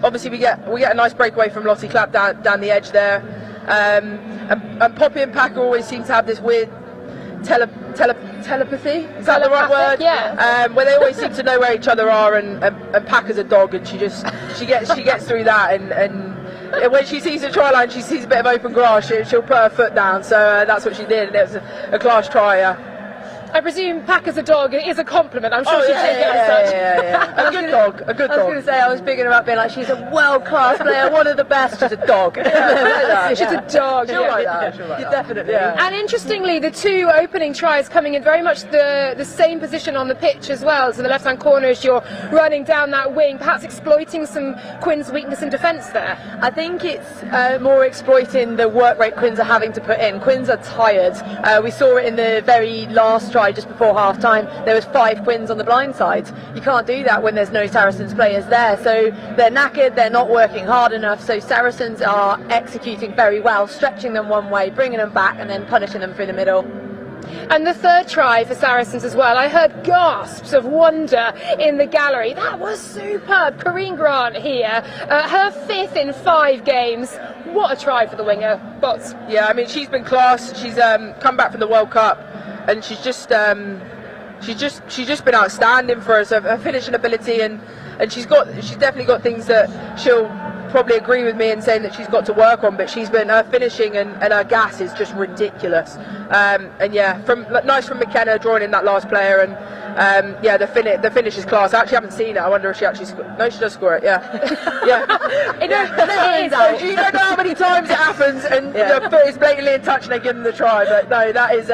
obviously we get a nice breakaway from Lottie Clapp down the edge there. And Poppy and Packer always seem to have this weird telepathy. Is that the right word? Yeah. Where they always seem to know where each other are, and Packer's a dog, and she gets through that, and when she sees the try line, she sees a bit of open grass, she'll put her foot down. So that's what she did, and it was a class try. I presume Packer's a dog is a compliment. I'm sure she'd take it as such. Yeah. A good dog. I was going to say, I was bigging her up, being like, she's a world-class player, one of the best. She's a dog. She's a dog. She'll like that. Definitely. Yeah. And interestingly, the two opening tries coming in very much the same position on the pitch as well. So the left-hand corner as you're running down that wing, perhaps exploiting some Quinn's weakness in defence there. I think it's more exploiting the work rate Quins are having to put in. Quins are tired. We saw it in the very last try just before half time. There was 5 Quins on the blind side. You can't do that when there's no Saracens players there, so they're knackered, they're not working hard enough. So Saracens are executing very well, stretching them one way, bringing them back, and then punishing them through the middle. And the third try for Saracens as well, I heard gasps of wonder in the gallery. That was superb. Corinne Grant here, her 5th in 5 games. What a try for the winger. Bots. Yeah, I mean, she's been class. She's come back from the World Cup, and she's just been outstanding for us. Her finishing ability, and she's definitely got things that she'll probably agree with me in saying that she's got to work on. But her finishing and her gas is just ridiculous. And yeah, nice from McKenna drawing in that last player, and yeah, the finish is class. I actually haven't seen it. I wonder if she actually no, she does score it. Yeah, yeah. You don't know how many times it happens, and the foot is blatantly in touch, and they give them the try. But no, that is.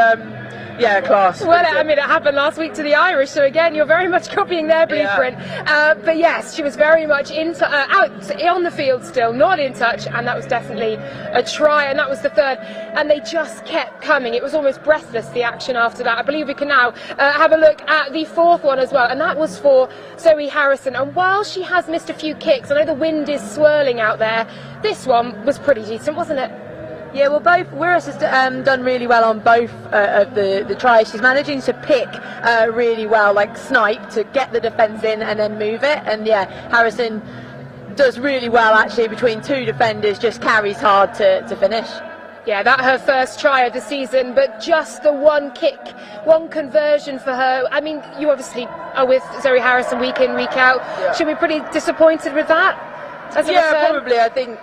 Yeah, class. Well, I mean, it happened last week to the Irish, so again, you're very much copying their blueprint. Yeah. But yes, she was very much out on the field still, not in touch, and that was definitely a try, and that was the third. And they just kept coming. It was almost breathless, the action after that. I believe we can now have a look at the fourth one as well, and that was for Zoe Harrison. And while she has missed a few kicks, I know the wind is swirling out there, this one was pretty decent, wasn't it? Yeah, well, both Wirras has done really well on both of the tries. She's managing to pick really well, like snipe, to get the defence in and then move it. And yeah, Harrison does really well actually between 2 defenders, just carries hard to finish. Yeah, that her first try of the season, but just the one kick, one conversion for her. I mean, you obviously are with Zoe Harrison week in, week out. Yeah. Should we be pretty disappointed with that? Yeah, probably. I think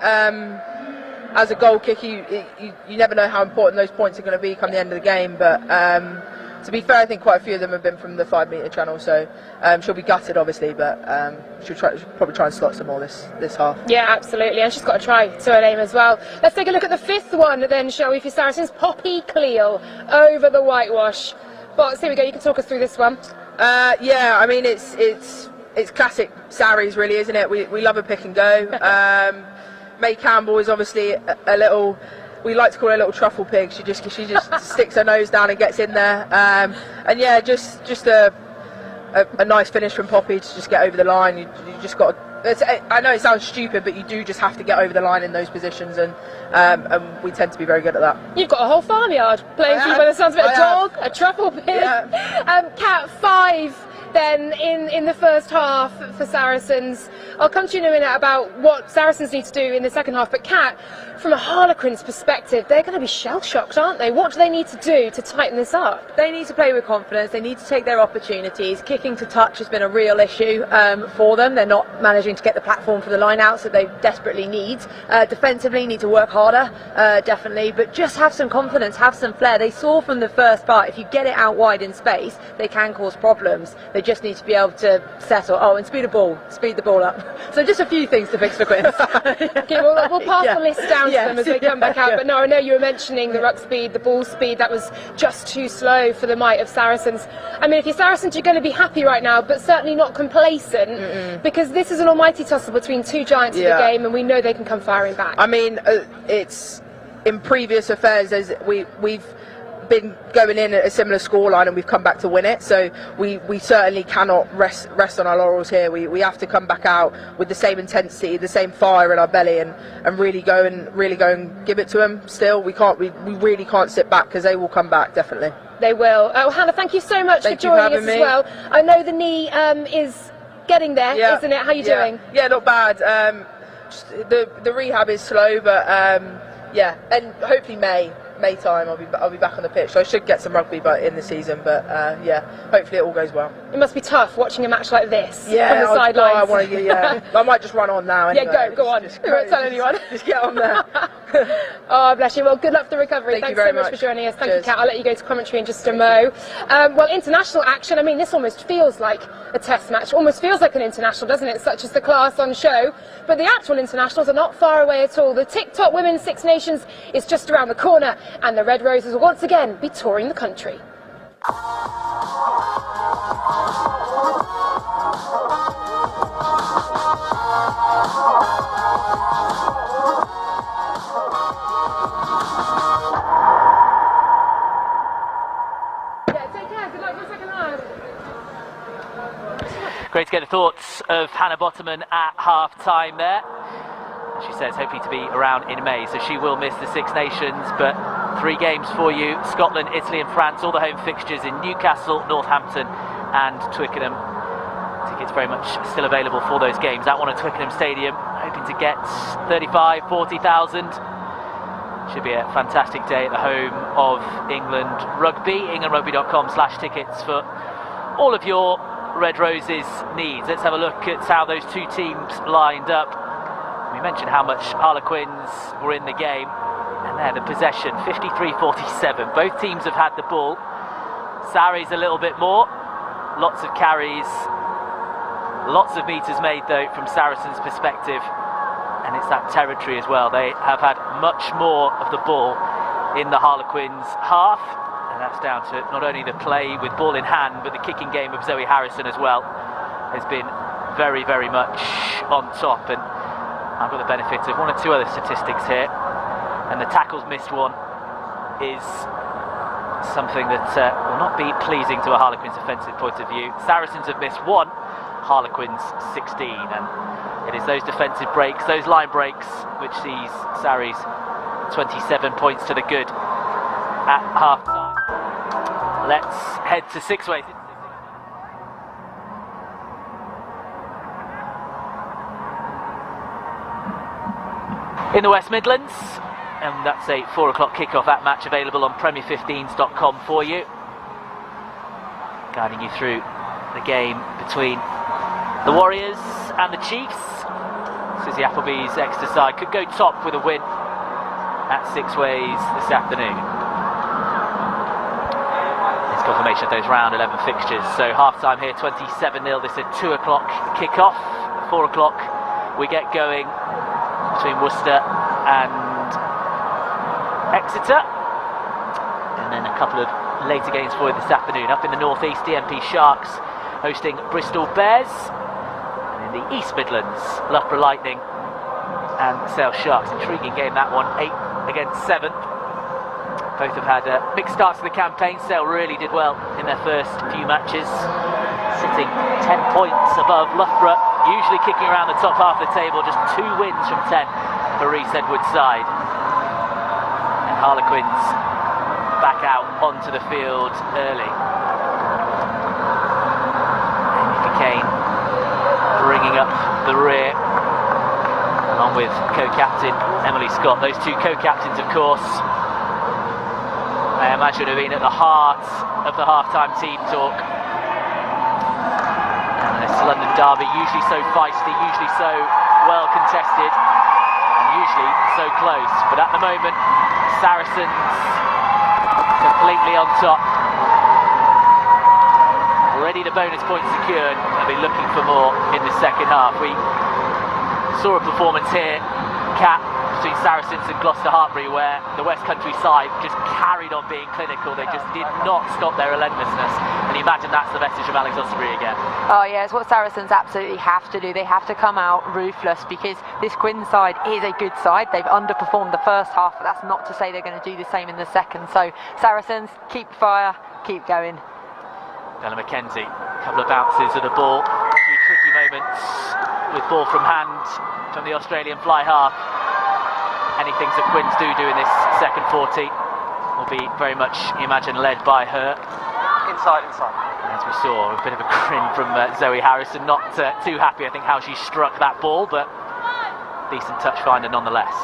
as a goal kick, you never know how important those points are going to be come the end of the game. But to be fair, I think quite a few of them have been from the 5 metre channel, so she'll be gutted, obviously, but she'll probably try and slot some more this half. Yeah, absolutely, and she's got to try to her name as well. Let's take a look at the 5th one then, shall we, for Saracens? Poppy Cleal over the whitewash. But here we go, you can talk us through this one. Yeah, I mean, it's classic Saris, really, isn't it? We love a pick and go. May Campbell is obviously a little, we like to call her a little truffle pig. She just sticks her nose down and gets in there. And yeah, just a nice finish from Poppy to just get over the line. You just got. I know it sounds stupid, but you do just have to get over the line in those positions, and we tend to be very good at that. You've got a whole farmyard playing for you by the sounds of it. A dog, a truffle pig. Yeah. Cat 5. Then in the first half for Saracens. I'll come to you in a minute about what Saracens need to do in the second half, but Kat, from a Harlequins perspective, they're going to be shell-shocked, aren't they? What do they need to do to tighten this up? They need to play with confidence, they need to take their opportunities. Kicking to touch has been a real issue for them. They're not managing to get the platform for the line-outs that they desperately need. Defensively, need to work harder, definitely, but just have some confidence, have some flair. They saw from the first part, if you get it out wide in space, they can cause problems. They just need to be able to settle. Oh, and speed the ball up. So just a few things to fix for Quinn. Okay, we'll pass the list down to them as they come back out. But no, I know you were mentioning the ruck speed, the ball speed. That was just too slow for the might of Saracens. I mean, if you're Saracens, you're going to be happy right now, but certainly not complacent, because this is an almighty tussle between 2 giants of the game, and we know they can come firing back. I mean, it's in previous affairs, we've been going in at a similar scoreline and we've come back to win it, so we certainly cannot rest on our laurels here. We have to come back out with the same intensity, the same fire in our belly, and really go and give it to them. Still, we really can't sit back, because they will come back, definitely. They will. Oh, Hannah, thank you so much for joining us as well. I know the knee is getting there, isn't it? How are you doing? Yeah, not bad. The rehab is slow, but Yeah, and hopefully May time I'll be back on the pitch. So I should get some rugby in the season, but yeah, hopefully it all goes well. It must be tough watching a match like this on the Yeah, sidelines. I might just run on now. Anyway. Yeah, go on. You won't tell anyone. Just get on there. Oh, bless you. Well, good luck for the recovery. Thank you Thanks very so much much for joining us. Thank Cheers. you, Kat. I'll let you go to commentary in just a mo. Well, international action. I mean, this almost feels like a test match. Almost feels like an international, doesn't it? Such as the class on show. But the actual internationals are not far away at all. The TikTok Women's Six Nations is just around the corner, and the Red Roses will once again be touring the country. Great to get the thoughts of Hannah Bottoman at half-time there. She says hoping to be around in May, so she will miss the Six Nations, but 3 games for you: Scotland, Italy and France, all the home fixtures in Newcastle, Northampton and Twickenham. Tickets very much still available for those games. That one at Twickenham Stadium, hoping to get 35,000, 40,000. Should be a fantastic day at the home of England Rugby. englandrugby.com/tickets for all of your Red Roses needs. Let's have a look at how those two teams lined up. We mentioned how much Harlequins were in the game, and there the possession, 53-47. Both teams have had the ball. Sarries a little bit more, lots of carries, lots of meters made though from Saracens' perspective, and it's that territory as well. They have had much more of the ball in the Harlequins half, and that's down to not only the play with ball in hand, but the kicking game of Zoe Harrison as well has been very, very much on top. And I've got the benefit of 1 or 2 other statistics here, and the tackles missed one is something that will not be pleasing to a Harlequins defensive point of view. Saracens have missed 1, Harlequins 16, and it is those defensive breaks, those line breaks, which sees Sarries 27 points to the good at half-time. Let's head to six-way. In the West Midlands, and that's a 4 o'clock kick-off. That match available on Premier15s.com for you, guiding you through the game between the Warriors and the Chiefs. Susie Appleby's Exeter side could go top with a win at Six Ways this afternoon. It's confirmation of those round 11 fixtures. So half-time here, 27-0. This is a 2 o'clock kick-off. 4 o'clock we get going between Worcester and Exeter, and then a couple of later games for you this afternoon. Up in the northeast, DMP Sharks hosting Bristol Bears, and in the East Midlands, Loughborough Lightning and Sale Sharks. Intriguing game that one, 8 against 7. Both have had big starts to the campaign. Sale really did well in their first few matches, sitting 10 points above Loughborough, usually kicking around the top half of the table. Just 2 wins from 10 for Reece Edwards' side. And Harlequins back out onto the field early. Amy Kane bringing up the rear, along with co-captain Emily Scott. Those 2 co-captains, of course, I imagine have been at the heart of the half-time team talk. And this London derby, usually so feisty, usually so well contested, and usually so close. But at the moment, Saracens completely on top. Already the bonus point secured, and be looking for more in the second half. We saw a performance here, Kat, between Saracens and Gloucester Hartbury, where the West Country side just carried on being clinical. They just did not stop their relentlessness, and you imagine that's the message of Alex Osbury again. Oh yeah, it's what Saracens absolutely have to do. They have to come out ruthless, because this Quinn side is a good side. They've underperformed the first half, but that's not to say they're going to do the same in the second. So Saracens, keep fire, keep going. Bella McKenzie, a couple of bounces of the ball, a few tricky moments with ball from hand from the Australian fly half. Anything that Quinns do in this second 40 will be very much, you imagine, led by her. Inside. As we saw, a bit of a grin from Zoe Harrison, not too happy, I think, how she struck that ball, but decent touch finder nonetheless.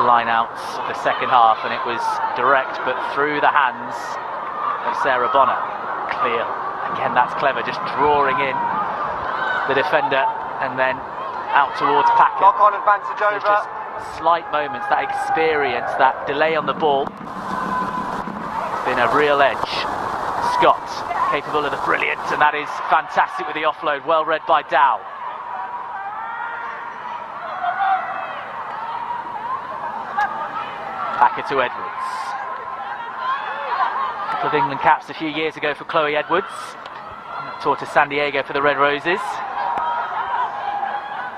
line-outs of the second half, and it was direct but through the hands of Sarah Bonner. Clear. Again, that's clever, just drawing in the defender and then out towards Packer. Lock on advantage So over. just slight moments, that experience, that delay on the ball. It's been a real edge. Scott, capable of the brilliant, and that is fantastic with the offload, well read by Dow. Packer to Edwards. A couple of England caps a few years ago for Chloe Edwards. Tour to San Diego for the Red Roses.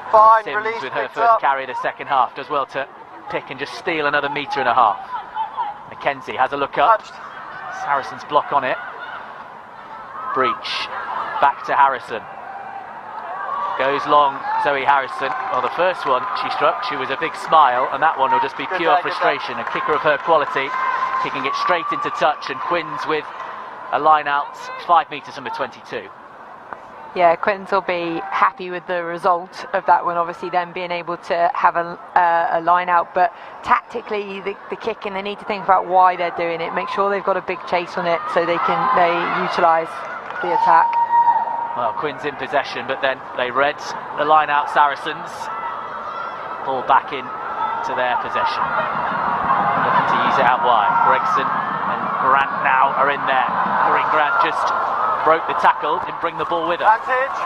Fine, Sims release, with her picked first up. carry of the second half does well to pick and just steal another metre and a half. Mackenzie has a look up. Touched. Saracens block on it. Breach back to Harrison. Goes long, Zoe Harrison. Well, the first one she struck, she was a big smile, and that one will just be Good pure day, good frustration. A kicker of her quality, kicking it straight into touch, and Quins with a line out 5 metres from the 22. Yeah, Quins will be happy with the result of that one, obviously then being able to have a line out, but tactically the kicking, they need to think about why they're doing it, make sure they've got a big chase on it so they utilise the attack. Well, Quins in possession, but then they read the line out Saracens. Ball back in to their possession. Looking to use it out wide. Gregson and Grant now are in there. Corinne Grant just broke the tackle, didn't bring the ball with her. Advantage.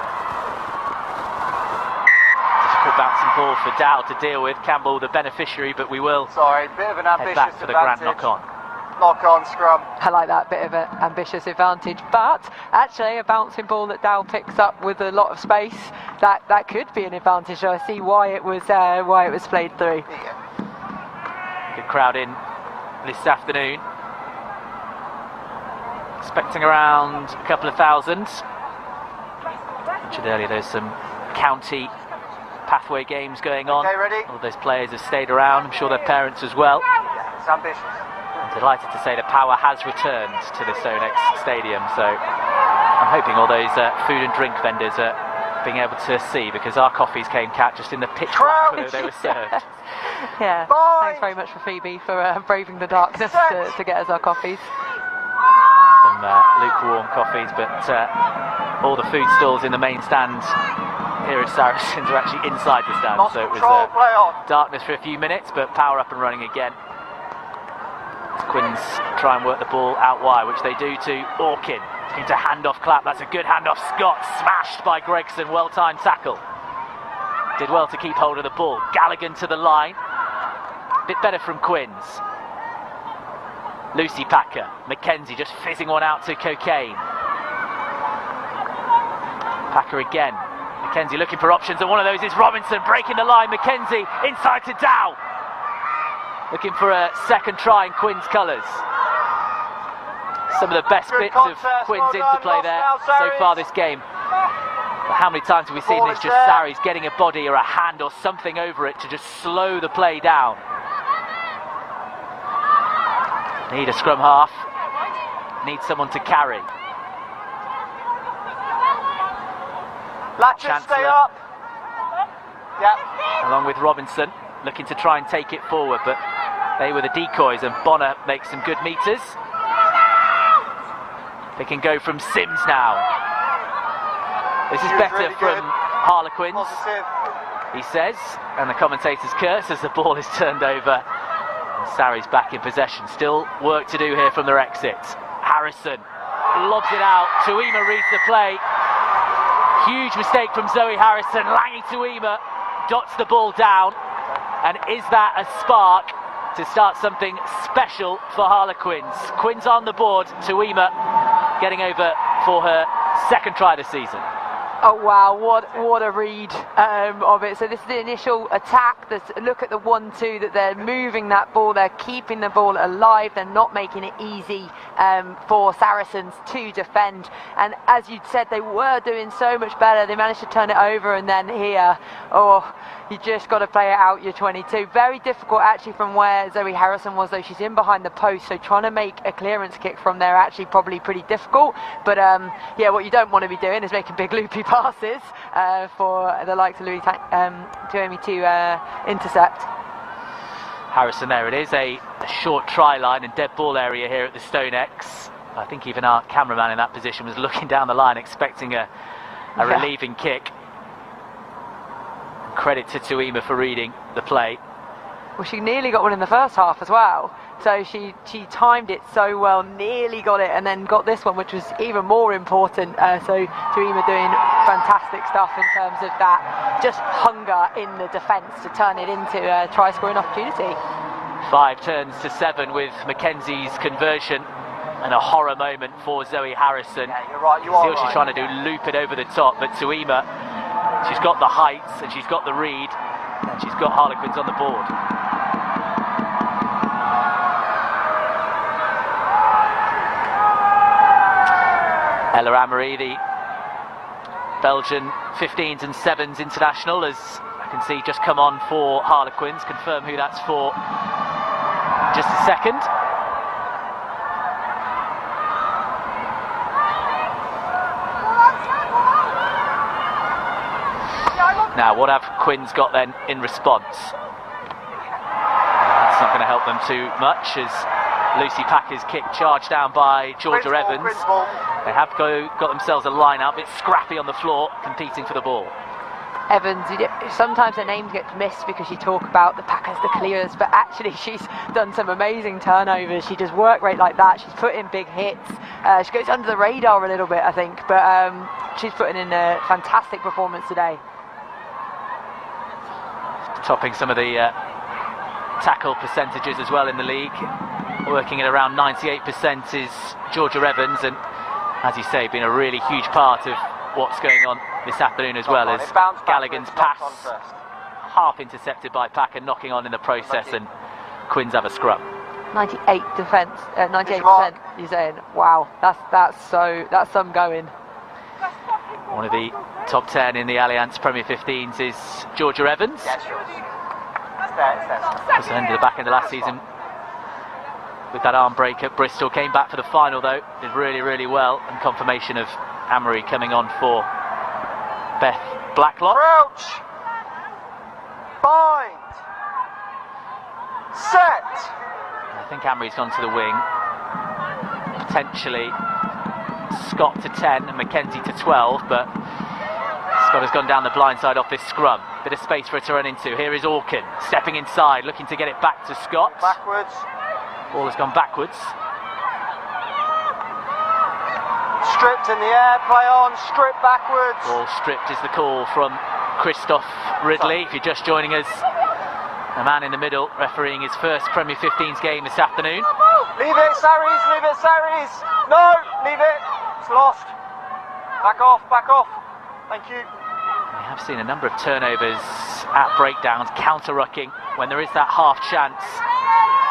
Difficult bouncing ball for Dow to deal with. Campbell the beneficiary, but we will Sorry, bit of an head ambitious back for the Grant advantage. knock on. Knock on scrum. I like that bit of an ambitious advantage, but actually a bouncing ball that Dow picks up with a lot of space, that could be an advantage. I see why it was played through. Here you go. Good crowd in this afternoon. Expecting around a couple of thousand. Mentioned earlier there's some county pathway games going on. Okay, ready? All those players have stayed around, I'm sure their parents as well. Yeah, it's ambitious. I'm delighted to say the power has returned to the Sonex Stadium, so I'm hoping all those food and drink vendors are being able to see, because our coffees came cat just in the pitch black where they were served. Yeah, Bye. thanks very much for Phoebe for braving the darkness to get us our coffees. Some lukewarm coffees, but all the food stalls in the main stand here at Saracens are actually inside the stand, Lost so it was control, play on. darkness for a few minutes, but power up and running again. Quins try and work the ball out wide, which they do to Orkin. Into handoff clap, that's a good handoff. Scott smashed by Gregson, well-timed tackle. Did well to keep hold of the ball. Galligan to the line. Bit better from Quins. Lucy Packer, Mackenzie just fizzing one out to Cocaine. Packer again. Mackenzie looking for options, and one of those is Robinson breaking the line. Mackenzie inside to Dow. Looking for a second try in Quins' colours. Some of the best Good bits of contest, Quins' well interplay done, there lost now, so Saris. far this game. But how many times have we seen Ball this? is Just there. Saris getting a body or a hand or something over it to just slow the play down. Need a scrum half. Need someone to carry. Latches, Chancellor. stay up. Yeah. Along with Robinson, looking to try and take it forward, but they were the decoys, and Bonner makes some good meters. They can go from Sims now. This is She was better really from good. Harlequins, Positive. he says, and the commentators curse as the ball is turned over. And Sarri's back in possession. Still work to do here from their exit. Harrison lobs it out. Tuima reads the play. Huge mistake from Zoe Harrison. Langy Tuima dots the ball down. And is that a spark to start something special for Harlequins? Quins on the board. Tuima getting over for her second try this season. Oh wow, what a read of it. So this is the initial attack. Look at the 1-2 that they're moving that ball, they're keeping the ball alive, they're not making it easy for Saracens to defend. And as you said, they were doing so much better. They managed to turn it over, and then here, oh, you just got to play it out, your 22. Very difficult actually from where Zoe Harrison was, though. She's in behind the post, so trying to make a clearance kick from there actually probably pretty difficult. But yeah, what you don't want to be doing is making big loopy passes for the likes of Tuomi to intercept. Harrison, there it is, a short try line and dead ball area here at the Stone X. I think even our cameraman in that position was looking down the line expecting a relieving kick. Credit to Tuima for reading the play. Well, she nearly got one in the first half as well. So she timed it so well, nearly got it, and then got this one, which was even more important. So Tuima doing fantastic stuff in terms of that, just hunger in the defence to turn it into a try-scoring opportunity. 5 turns to 7 with Mackenzie's conversion, and a horror moment for Zoe Harrison. Yeah, you're right, See what she's trying to do, loop it over the top, but Tuima, she's got the heights and she's got the read, and she's got Harlequins on the board. Ella Amory, the Belgian 15s and 7s international, as I can see just come on for Harlequins. Confirm who that's for just a second. Now, what have Quins got then in response? That's not going to help them too much, as Lucy Packer's kick charged down by Georgia Evans. They have got themselves a line-up. It's scrappy on the floor, competing for the ball. Evans, sometimes her name gets missed because you talk about the Packers, the clears, but actually she's done some amazing turnovers. She does work rate like that. She's put in big hits. She goes under the radar a little bit, I think, but she's putting in a fantastic performance today. Topping some of the tackle percentages as well in the league. Working at around 98% is Georgia Evans, and as you say, been a really huge part of what's going on this afternoon, as well as Gallagher's pass half intercepted by Packer, knocking on in the process, and Quins have a scrum. 98 defence, 98%. You're saying, wow, that's some going. One of the top 10 in the Allianz Premier 15s is Georgia Evans. Yeah, sure. Was ended the back end of last season with that arm break at Bristol. Came back for the final though, did really, really well, and confirmation of Amory coming on for Beth Blacklock. Crouch. Bind. Set. I think Amory's gone to the wing. Potentially Scott to 10 and Mackenzie to 12, but Scott has gone down the blind side off this scrum. Bit of space for her to run into. Here is Orkin stepping inside, looking to get it back to Scott. Backwards. Ball has gone backwards. Stripped in the air, play on, strip backwards. Ball stripped is the call from Christoph Ridley. If you're just joining us, the man in the middle refereeing his first Premier 15s game this afternoon. Leave it, Sarries, leave it, Sarries. No, leave it. It's lost. Back off, back off. Thank you. We have seen a number of turnovers at breakdowns, counter-rucking when there is that half chance.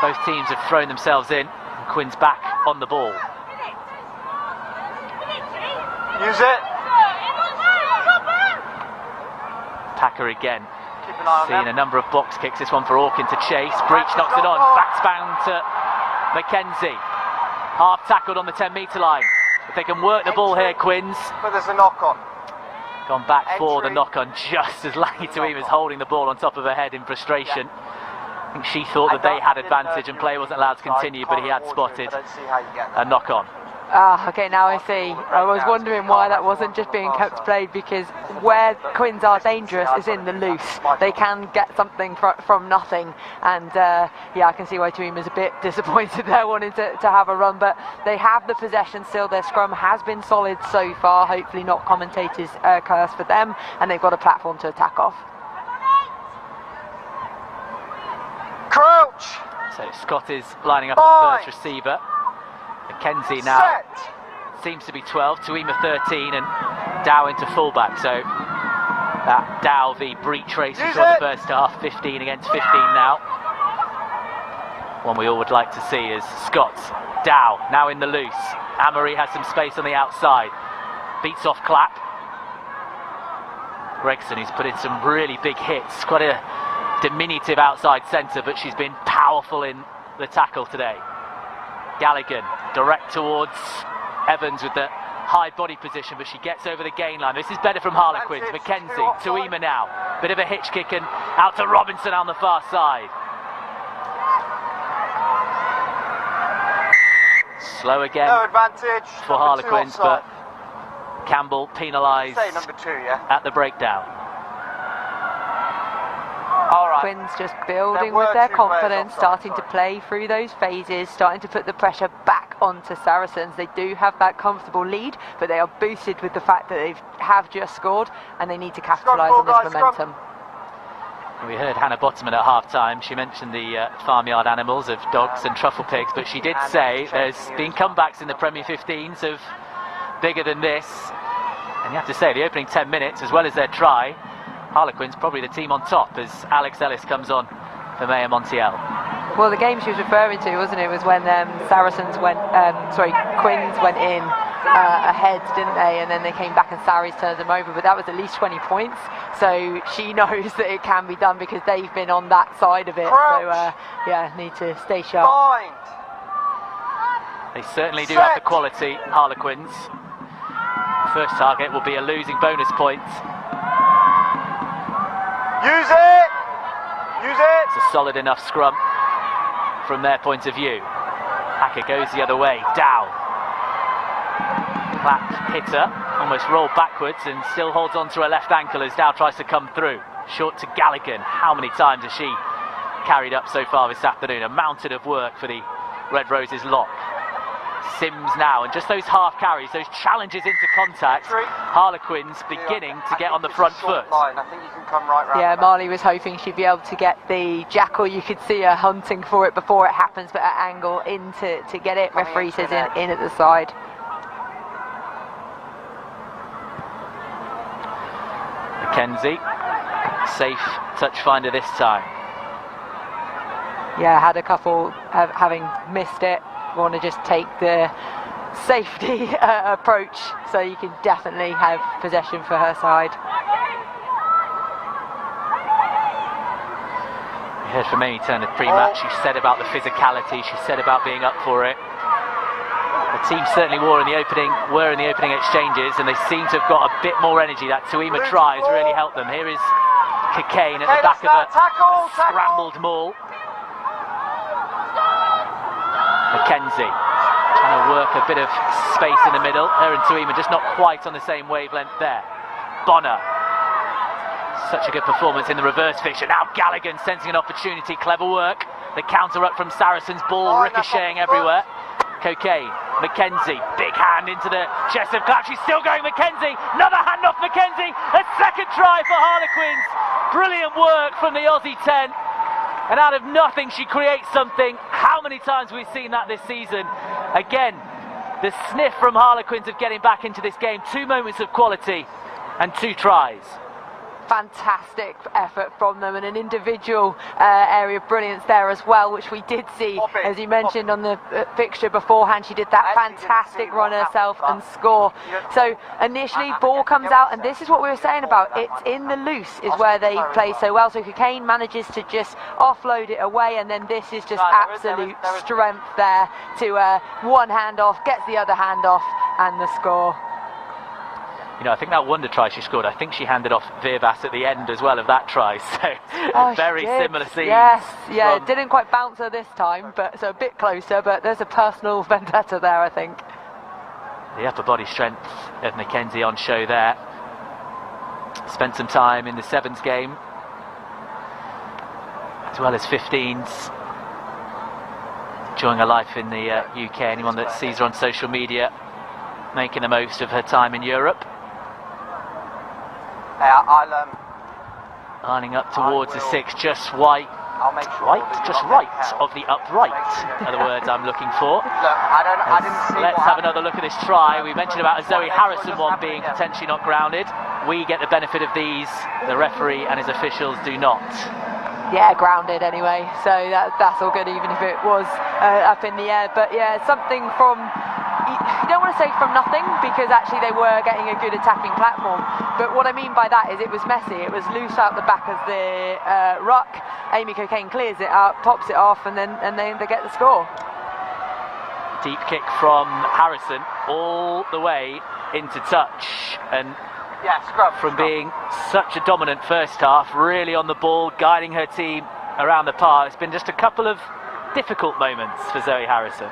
Both teams have thrown themselves in, and Quinn's back on the ball. Use it. Packer again. Keep an eye on Seeing them. a number of box kicks. This one for Orkin to chase. Breach knocks it on. Backspound to Mackenzie. Half tackled on the 10-metre line. If they can work the ball here, Quins. But there's a knock on. Gone back for the Entry. knock-on just as Langy Tuima's holding the ball on top of her head in frustration. I think she thought that they had advantage and play wasn't allowed to continue, but he had spotted a knock-on. Okay, now I see. I was wondering why that wasn't just being kept played, because where Quins are dangerous is in the loose. They can get something from nothing, and yeah, I can see why Tuima's a bit disappointed there, wanting to have a run, but they have the possession still. Their scrum has been solid so far, hopefully not commentators' curse for them, and they've got a platform to attack off. Crouch. So Scott is lining up at first receiver. Mackenzie now seems to be 12, Tuima 13, and Dow into fullback. So that Dow v Breach race we saw the first half, 15 against 15 now. One we all would like to see is Scott. Dow now in the loose. Amory has some space on the outside. Beats off Clapp. Gregson, who's put in some really big hits. Quite a diminutive outside centre, but she's been powerful in the tackle today. Gallagher direct towards Evans with the high body position, but she gets over the gain line. This is better from Harlequins. Mackenzie, Tuima now. Bit of a hitch kick and out to Robinson on the far side. Slow again No advantage. for Number 2 Harlequins, offside. but Campbell penalised Say number 2, yeah. at the breakdown. All right. Quins just building There were with their 2 players confidence, offside, starting to sorry. play through those phases, starting to put the pressure back onto Saracens. They do have that comfortable lead, but they are boosted with the fact that they have just scored and they need to capitalise on this guys, scrum. momentum. We heard Hannah Bottoman at half-time. She mentioned the farmyard animals of dogs and truffle pigs, but she did say there's been comebacks in the Premier 15s of bigger than this. And you have to say, the opening 10 minutes, as well as their try, Harlequins probably the team on top as Alex Ellis comes on for Maya Montiel. Well, the game she was referring to, wasn't it, was when Quins went in ahead, didn't they? And then they came back and Sarries turned them over, but that was at least 20 points. So she knows that it can be done because they've been on that side of it. Crouch. So, yeah, need to stay sharp. Bind. They certainly do have the quality, Harlequins. First target will be a losing bonus point. Use it. Use it. It's a solid enough scrum from their point of view. Hacker goes the other way, Dow. Clap hitter, almost rolled backwards and still holds on to her left ankle as Dow tries to come through. Short to Galligan. How many times has she carried up so far this afternoon? A mountain of work for the Red Roses lock. Sims now, and just those half carries, those challenges into contact, Harlequins beginning to get on the front foot. I think you can come right round. Yeah, Marley was hoping she'd be able to get the jackal. You could see her hunting for it before it happens, but at angle in to get it. Referee says in at the side. Mackenzie, safe touch finder this time. Yeah, had a couple having missed it. Want to just take the safety approach, so you can definitely have possession for her side. We heard from Amy Turner pre-match. She said about the physicality. She said about being up for it. The team certainly were in the opening exchanges, and they seem to have got a bit more energy. That Tuima try has really helped them. Here is Cockayne at the back of a scrambled maul. Mackenzie trying to work a bit of space in the middle. Her and Tuima just not quite on the same wavelength there. Bonner, such a good performance in the reverse fixture. Now Galligan sensing an opportunity, clever work. The counter up from Saracens, ball ricocheting everywhere. Cockayne, Mackenzie, big hand into the chest of Clapp. She's still going, Mackenzie. Another hand off Mackenzie. A second try for Harlequins. Brilliant work from the Aussie 10. And out of nothing, she creates something. How many times we've seen that this season? Again, the sniff from Harlequins of getting back into this game. 2 moments of quality and 2 tries. Fantastic effort from them, and an individual area of brilliance there as well, which we did see, as you mentioned on the fixture beforehand. She did that fantastic run herself and score. So initially ball comes out, and this is what we were saying about it's in the loose is where they play so well. So Cockayne manages to just offload it away, and then this is just absolute strength there to one hand off, gets the other hand off, and the score. You know, I think that wonder try she scored, I think she handed off Virbass at the end as well of that try. So very similar scenes. Yes, yeah, it didn't quite bounce her this time, but so a bit closer, but there's a personal vendetta there, I think. The upper body strength of Mackenzie on show there. Spent some time in the Sevens game, as well as 15s. Enjoying her life in the UK. Anyone that sees her on social media making the most of her time in Europe. Lining up towards the 6, just right of the upright are the words I'm looking for. Let's have another look at this try. We mentioned about a Zoe Harrison one being potentially not grounded. We get the benefit of these, the referee and his officials do not. Yeah, grounded anyway, so that's all good, even if it was up in the air. But yeah, something from, you don't want to say from nothing, because actually they were getting a good attacking platform. But what I mean by that is it was messy. It was loose out the back of the ruck. Amy Cockayne clears it up, pops it off, and then they get the score. Deep kick from Harrison all the way into touch, and from being such a dominant first half, really on the ball, guiding her team around the park. It's been just a couple of difficult moments for Zoe Harrison.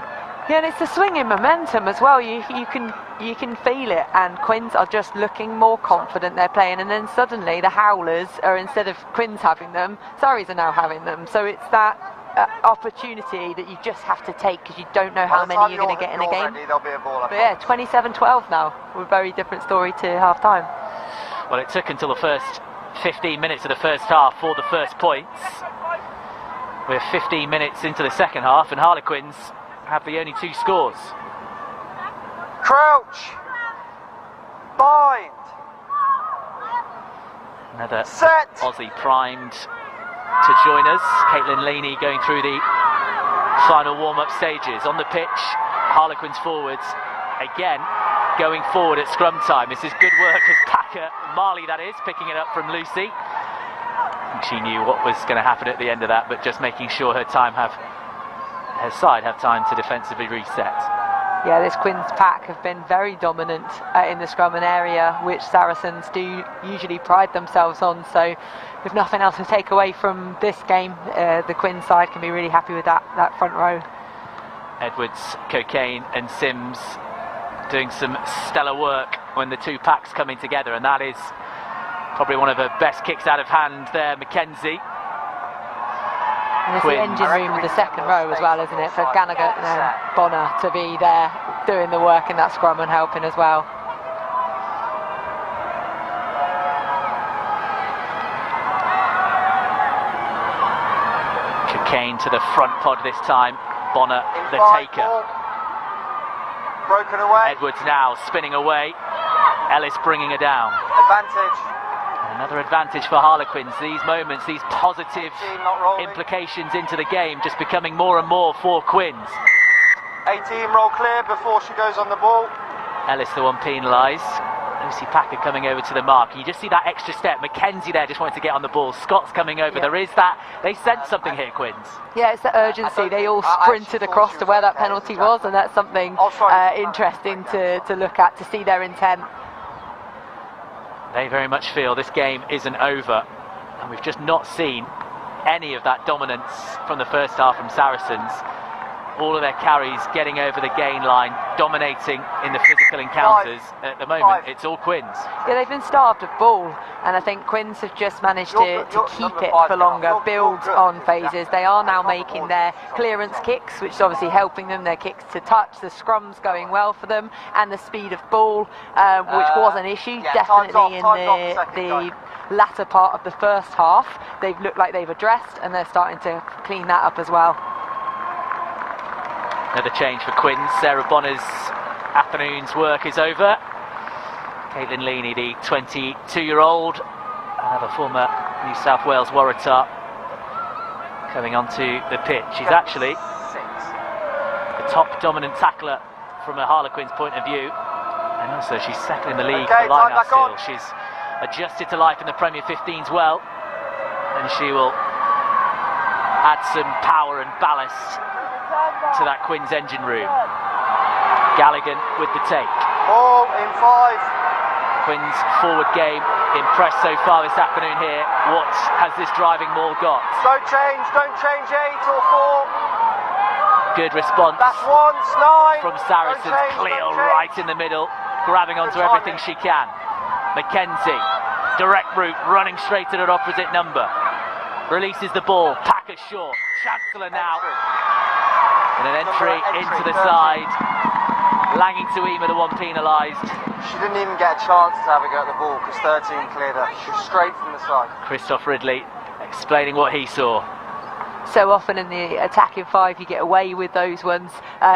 Yeah, and it's the swinging momentum as well. You can feel it, and Quins are just looking more confident. They're playing, and then suddenly the Howlers are, instead of Quins having them, Surreys are now having them. So it's that opportunity that you just have to take, because you don't know how many you're going to get in a game. There'll be a ball. But yeah, 27-12 now. A very different story to half time. Well, it took until the first 15 minutes of the first half for the first points. We're 15 minutes into the second half, and Harlequins have the only 2 scores. Crouch. Bind. Another Set. Aussie primed to join us. Caitlin Leaney going through the final warm-up stages. On the pitch, Harlequins forwards again going forward at scrum time. This is good work as Packer Marley, that is, picking it up from Lucy. I think she knew what was going to happen at the end of that, but just making sure her side have time to defensively reset. Yeah, this Quins pack have been very dominant in the scrum, an area which Saracens do usually pride themselves on. So with nothing else to take away from this game, the Quins side can be really happy with that front row. Edwards, Cocaine and Sims doing some stellar work when the 2 packs coming together, and that is probably one of her best kicks out of hand there, Mackenzie. And it's the engine room of the second row as well, isn't it, for Gallagher and Bonner to be there doing the work in that scrum and helping as well. Cocaine to the front pod this time, Bonner the taker. Broken away. Edwards now spinning away, Ellis bringing her down. Advantage. Another advantage for Harlequins. These moments, these positive implications into the game just becoming more and more for Quins. 18 roll clear before she goes on the ball. Ellis the one penalised. Lucy Packer coming over to the mark. And you just see that extra step. Mackenzie there just wanted to get on the ball. Scott's coming over. There is that. They sense something here, Quins. Yeah, it's the urgency. They all sprinted across to where that penalty was, and that's something interesting to look at, to see their intent. They very much feel this game isn't over, and we've just not seen any of that dominance from the first half from Saracens. All of their carries getting over the gain line, dominating in the physical encounters. At the moment, it's all Quins. Yeah, they've been starved of ball, and I think Quins have just managed to keep it for longer, build on phases. They are now making their clearance kicks, which is obviously helping them, their kicks to touch, the scrums going well for them, and the speed of ball, which was an issue, definitely in the latter part of the first half. They've looked like they've addressed, and they're starting to clean that up as well. Another change for Quins. Sarah Bonner's afternoon's work is over. Caitlin Leaney, the 22-year-old, another former New South Wales Waratah, coming onto the pitch. She's actually the top dominant tackler from a Harlequins point of view, and also she's second in the league for line-out steal. She's adjusted to life in the Premier 15s well, and she will add some power and ballast to that Quins engine room. Galligan with the take. Ball in 5. Quins forward game impressed so far this afternoon here. What has this driving maul got? Don't change 8 or 4. Good response. That's 9. From Saracens. Cleo right in the middle, grabbing onto everything she can. Mackenzie, direct route, running straight to that opposite number. Releases the ball, Packer short. Chancellor now. And an entry into the side. Langing Tuima, the one penalised. She didn't even get a chance to have a go at the ball because 13 cleared her. She was straight from the side. Christoph Ridley explaining what he saw. So often in the attacking 5 you get away with those ones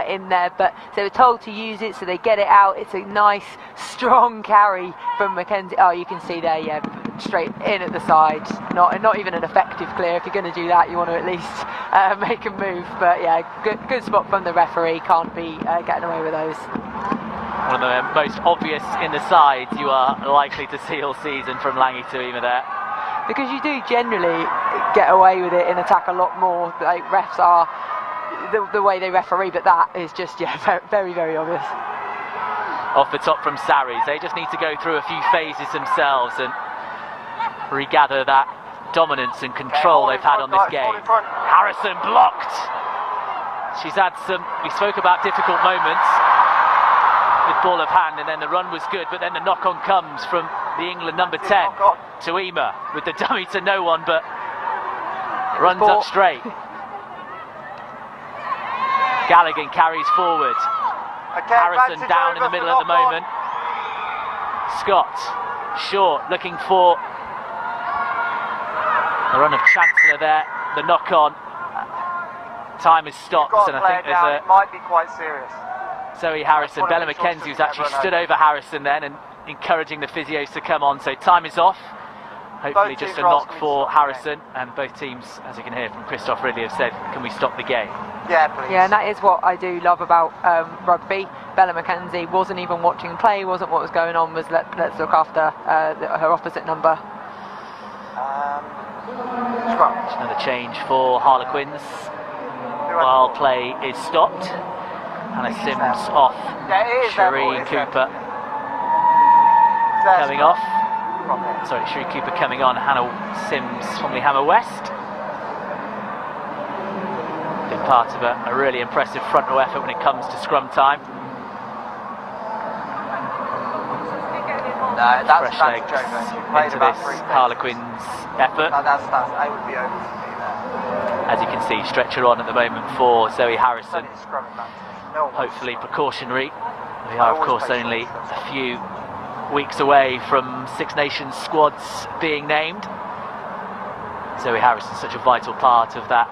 in there, but they were told to use it, so they get it out. It's a nice strong carry from Mackenzie. Oh, you can see there, yeah, straight in at the side. Not even an effective clear. If you're going to do that, you want to at least make a move. But yeah, good spot from the referee. Can't be getting away with those. One of the most obvious in the sides you are likely to see all season from Langi Tuima there. Because you do generally get away with it in attack a lot more. Like refs are the way they referee, but that is just very, very obvious. Off the top from Sarries, they just need to go through a few phases themselves and regather that dominance and control they've had on this game. Harrison blocked. She's had some, we spoke about difficult moments with ball of hand, and then the run was good, but then the knock-on comes from the England number 10 to Ema with the dummy to no one, but runs up straight. Galligan carries forward. Harrison down in the middle at the moment. Scott short, looking for the run of Chancellor there. The knock-on. Time has stopped, and I think there's a... It might be quite serious. Zoe Harrison, Bella McKenzie, who's actually stood over Harrison then and encouraging the physios to come on. So time is off. Hopefully just a knock for Harrison, and both teams, as you can hear from Christoph Ridley, have said, can we stop the game? Yeah, please. Yeah, and that is what I do love about rugby. Bella McKenzie wasn't even watching play, wasn't what was going on, was let's look after her opposite number. Another change for Harlequins while play is stopped. Hannah Sims off, Shireen Cooper coming off. Sorry, Shireen Cooper coming on, Hannah Sims from Hammer West. Been part of a really impressive front row effort when it comes to scrum time. Fresh legs into this Harlequins effort. I would be over for me there. As you can see, stretcher on at the moment for Zoe Harrison. Hopefully precautionary. We are of course only a few weeks away from Six Nations squads being named. Zoe Harrison, such a vital part of that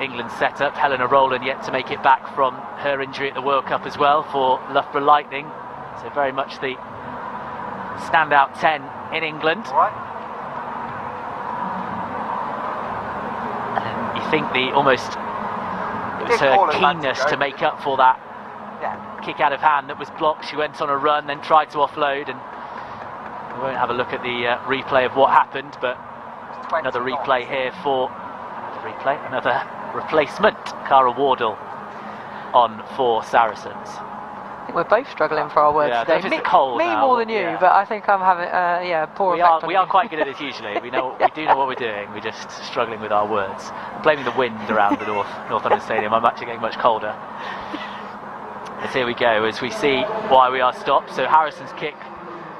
England setup. Helena Rowland yet to make it back from her injury at the World Cup as well for Loughborough Lightning. So very much the standout 10 in England. And you think it was her keenness to make up for that kick out of hand that was blocked. She went on a run, then tried to offload, and we won't have a look at the replay of what happened, but another replay here for another replacement. Cara Wardle on for Saracens. I think we're both struggling for our words today. Me more than you, but I think I'm having poor effect on we are quite good at this usually. We do know what we're doing. We're just struggling with our words. I'm blaming the wind around the North London Stadium. I'm actually getting much colder. As here we go, as we see why we are stopped. So Harrison's kick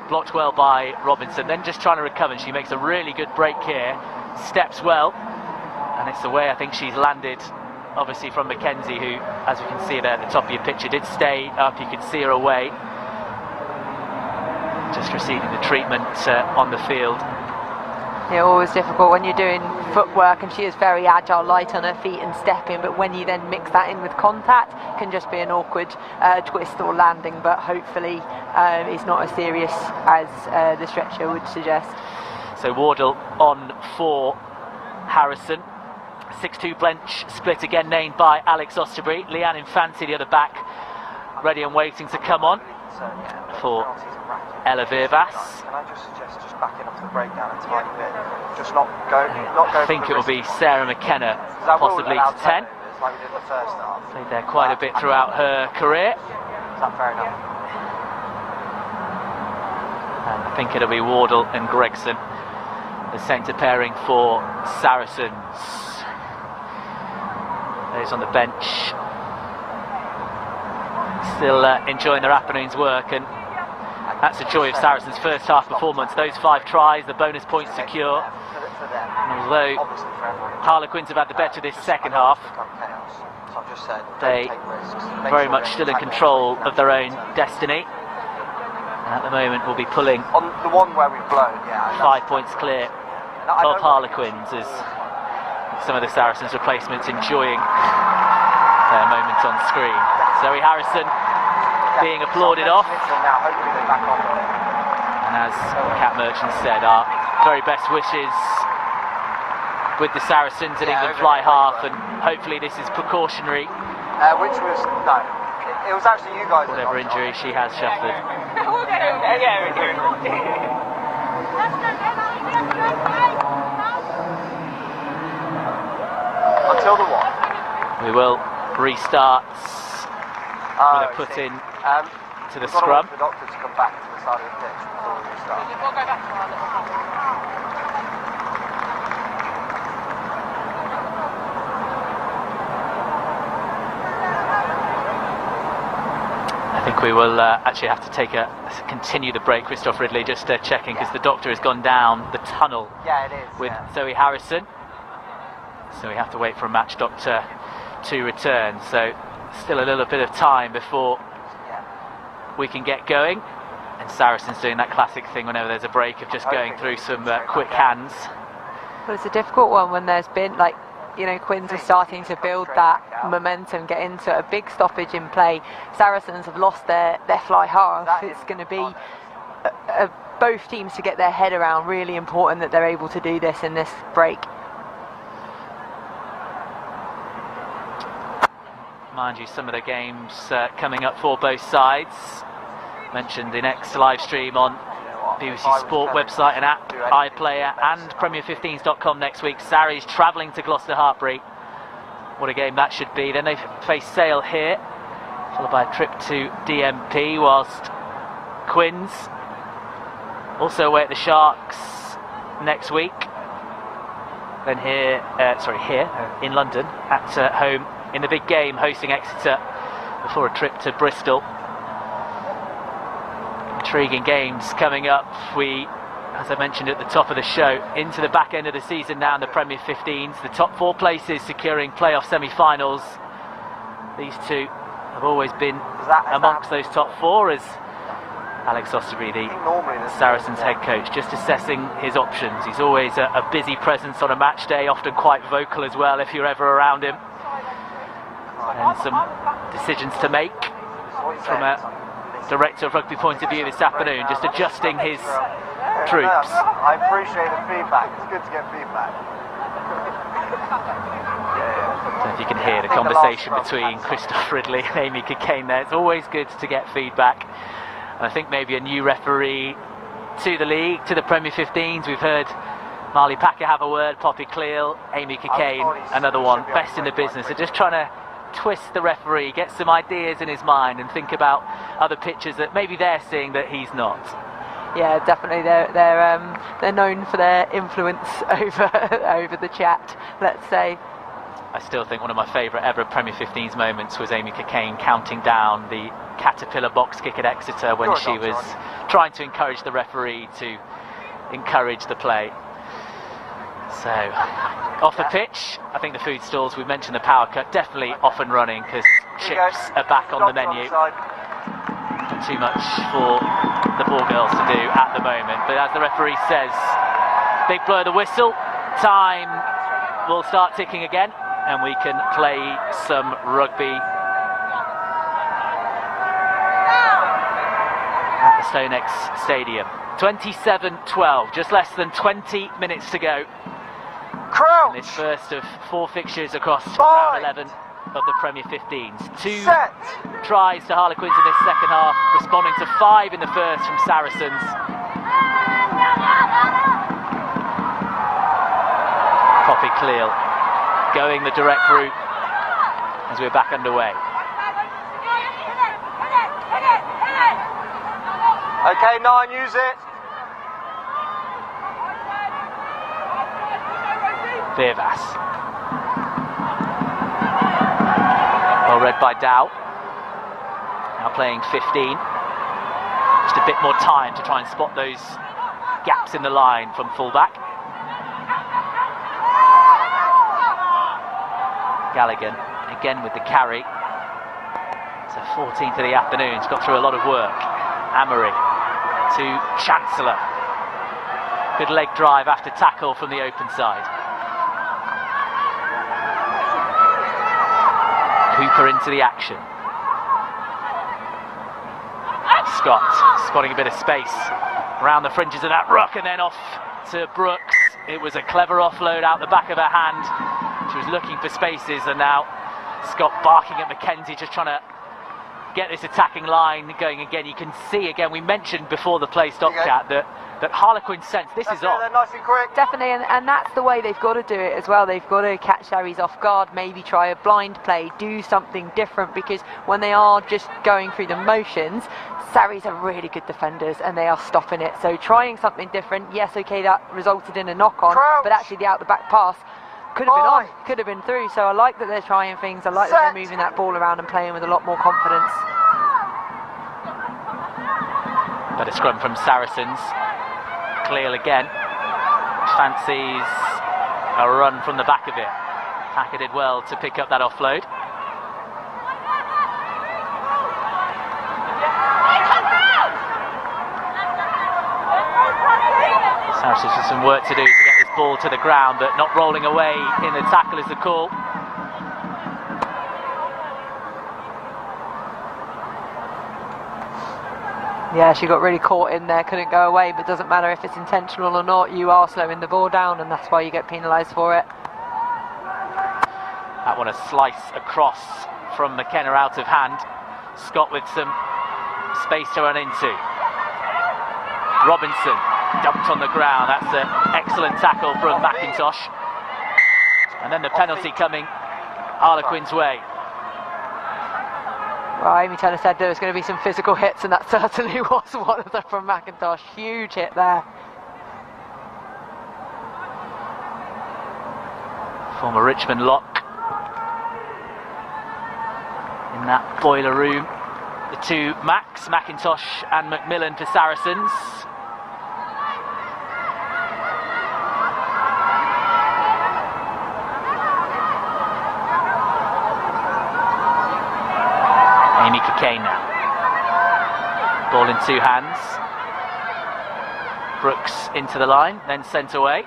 blocked well by Robinson, then just trying to recover, and she makes a really good break here, steps well, and it's the way I think she's landed, obviously from McKenzie, who, as we can see there at the top of your picture, did stay up. You can see her away, just receiving the treatment on the field. Yeah, always difficult when you're doing footwork, and she is very agile, light on her feet and stepping, but when you then mix that in with contact, it can just be an awkward twist or landing, but hopefully it's not as serious as the stretcher would suggest. So Wardle on for Harrison. 6-2 bench split again, named by Alex Osterbury. Leanne Infante, the other back, ready and waiting to come on for Ella Virvas. Can I just suggest just backing up to the breakdown a tiny bit? Just not go. I think it will be Sarah McKenna, possibly to 10. Like we did in the first half. Played there quite a bit throughout her career. Is that fair enough? And I think it'll be Wardle and Gregson, the centre pairing for Saracens. Those on the bench still enjoying their afternoon's work, and that's the joy of Saracens' first half performance. Those 5 tries, the bonus points secure. And although Harlequins have had the better this second half, they very much still in control of their own destiny. And at the moment will be pulling on the one where we've blown, 5 points clear of Harlequins, as some of the Saracens replacements enjoying their moment on screen. Zoe Harrison being applauded off, and as Cat Merchant said, our very best wishes with the Saracens and England fly half, and hopefully this is precautionary. Which was, no, it was actually you guys. Whatever injury she has suffered. Until the what? We will restart with a put in to the scrum. The doctor to come back to the side of the pitch before we restart. we will actually have to continue the break. Christoph Ridley just checking, because the doctor has gone down the tunnel with Zoe Harrison. So we have to wait for a match doctor to return. So still a little bit of time before we can get going. And Saracens doing that classic thing whenever there's a break of just going through some quick hands. But it's a difficult one when there's been, like, you know, Quins are starting to build that momentum, get into a big stoppage in play. Saracens have lost their fly half. It's going to be both teams to get their head around. Really important that they're able to do this in this break. Mind you, some of the games coming up for both sides. Mentioned the next live stream on BBC Sport website and app, iPlayer and Premier15s.com next week. Sarries travelling to Gloucester Hartbury. What a game that should be. Then they face Sale here, followed by a trip to DMP, whilst Quins also away at the Sharks next week. Then here in London at home in the big game, hosting Exeter before a trip to Bristol. Intriguing games coming up. We, as I mentioned at the top of the show, into the back end of the season now in the Premier 15s. The top 4 places securing playoff semi-finals. These two have always been amongst those top 4, as Alex Osterby, the Saracens head coach, just assessing his options. He's always a busy presence on a match day, often quite vocal as well if you're ever around him. And some decisions to make from a director of rugby point of view this afternoon, just adjusting his troops. I appreciate the feedback. It's good to get feedback. I don't know if you can hear the conversation between Christoph Ridley and Amy Cockayne there. It's always good to get feedback. And I think maybe a new referee to the league, to the Premier 15s. We've heard Marley Packer have a word, Poppy Cleal, Amy Cockayne, another one. Best in the business. They're just trying to twist the referee, get some ideas in his mind and think about other pictures that maybe they're seeing that he's not. Yeah, definitely. They're known for their influence over the chat, let's say. I still think one of my favourite ever Premier 15s moments was Amy Cockayne counting down the caterpillar box kick at Exeter when she was trying to encourage the referee to encourage the play. So, off the pitch, I think the food stalls, we mentioned the power cut, definitely off and running, because chips are back on the menu. Not too much for the ball girls to do at the moment, but as the referee says, big blow of the whistle, time will start ticking again, and we can play some rugby at the StoneX Stadium. 27-12, just less than 20 minutes to go. In this first of 4 fixtures across round 11 of the Premier 15s. 2 tries to Harlequins in this second half, responding to 5 in the first from Saracens. Poppy Cleal going the direct route as we're back underway. Okay, 9, use it. Virvas. Well read by Dow. Now playing 15. Just a bit more time to try and spot those gaps in the line from fullback. Galligan again with the carry. So 14th of the afternoon. He's got through a lot of work. Amory to Chancellor. Good leg drive after tackle from the open side. Cooper into the action. Scott spotting a bit of space around the fringes of that ruck, and then off to Brooks. It was a clever offload out the back of her hand. She was looking for spaces, and now Scott barking at Mackenzie, just trying to get this attacking line going again. You can see again, we mentioned before the play stop chat that Harlequins sense this is on. Nice and quick. Definitely, and that's the way they've got to do it as well. They've got to catch Sarries off guard, maybe try a blind play, do something different, because when they are just going through the motions, Sarries are really good defenders and they are stopping it. So trying something different, yes, okay, that resulted in a knock-on, but actually the out-the-back pass could have been on, could have been through. So I like that they're trying things. I like that they're moving that ball around and playing with a lot more confidence. Better scrum from Saracens. Cleal again. Fancies a run from the back of it. Packer did well to pick up that offload. Saracens with some work to do to get this ball to the ground, but not rolling away in the tackle is the call. Yeah, she got really caught in there, couldn't go away, but doesn't matter if it's intentional or not, you are slowing the ball down, and that's why you get penalised for it. That one a slice across from McKenna out of hand. Scott with some space to run into. Robinson dumped on the ground. That's an excellent tackle from McIntosh. And then the penalty coming Harlequins' way. Well, Amy Turner said there was going to be some physical hits, and that certainly was one of them from McIntosh. Huge hit there. Former Richmond lock in that boiler room. The two Macs, McIntosh and Macmillan for Saracens. Amy Cockayne now. Ball in two hands. Brooks into the line, then sent away.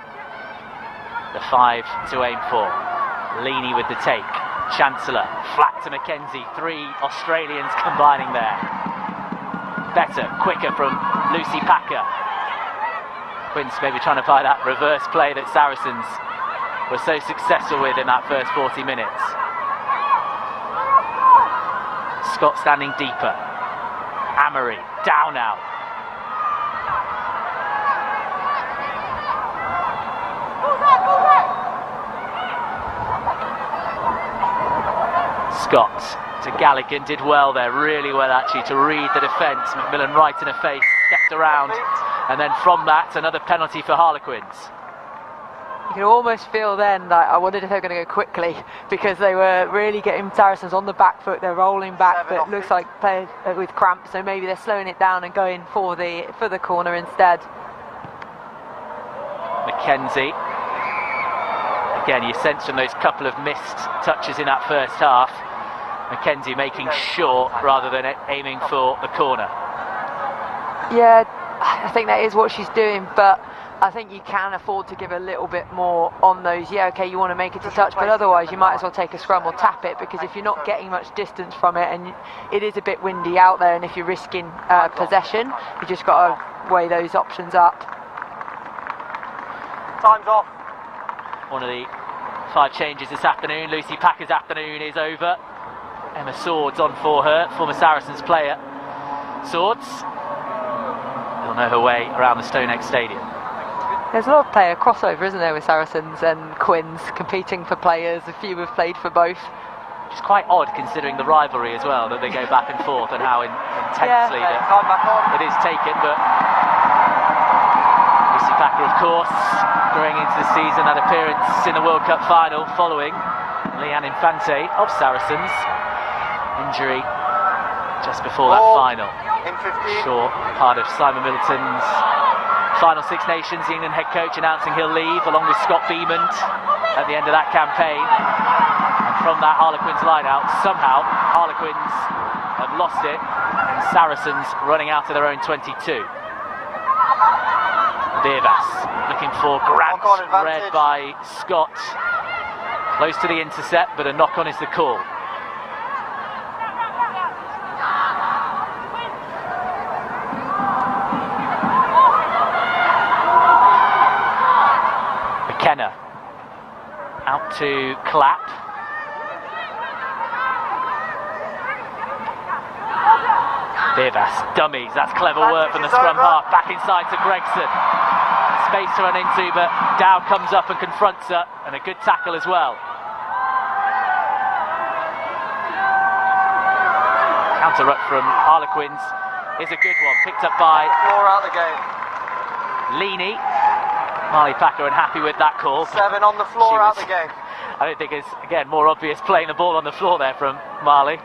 The 5 to aim for. Leaney with the take. Chancellor, flat to Mackenzie. 3 Australians combining there. Better, quicker from Lucy Packer. Quince maybe trying to buy that reverse play that Saracens were so successful with in that first 40 minutes. Scott standing deeper. Amory, down out. Scott to Galligan, did well there, really well actually, to read the defence. Macmillan right in her face, stepped around, and then from that, another penalty for Harlequins. You can almost feel then that I wondered if they were going to go quickly, because they were really getting Saracens on the back foot. They're rolling back, but it looks like players with cramp, so maybe they're slowing it down and going for the corner instead. Mackenzie. Again, you sense from those couple of missed touches in that first half, Mackenzie making short rather than aiming for the corner. Yeah, I think that is what she's doing, but I think you can afford to give a little bit more on those. Yeah, okay, you want to make it to touch, but otherwise you might as well take a scrum or tap it, because if you're not getting much distance from it, and it is a bit windy out there, and if you're risking possession, you just got to weigh those options up. Time's off. One of the 5 changes this afternoon. Lucy Packer's afternoon is over. Emma Swords on for her, former Saracens player. Swords will know her way around the StoneX Stadium. There's a lot of player crossover, isn't there, with Saracens and Quins competing for players. A few have played for both. Which is quite odd considering the rivalry as well, that they go back and forth, and how intensely it is taken. But Lucy Packer, of course, going into the season, that appearance in the World Cup final following Leanne Infante of Saracens. Injury just before that final. In 15. Sure, part of Simon Middleton's final Six Nations. England head coach announcing he'll leave along with Scott Beamond at the end of that campaign. And from that Harlequins line-out, somehow Harlequins have lost it, and Saracens running out of their own 22. Dearvas looking for Grant, read by Scott. Close to the intercept, but a knock-on is the call. McKenna out to Clapp. Dearvas, dummies, that's clever work from the scrum half. Back inside to Gregson. Space to run into, but Dow comes up and confronts her, and a good tackle as well. Counter up from Harlequins is a good one, picked up by Floor out the game. Leaney. Marley Packer unhappy with that call. 7 on the floor, out the game. I don't think it's, again, more obvious playing the ball on the floor there from Marley.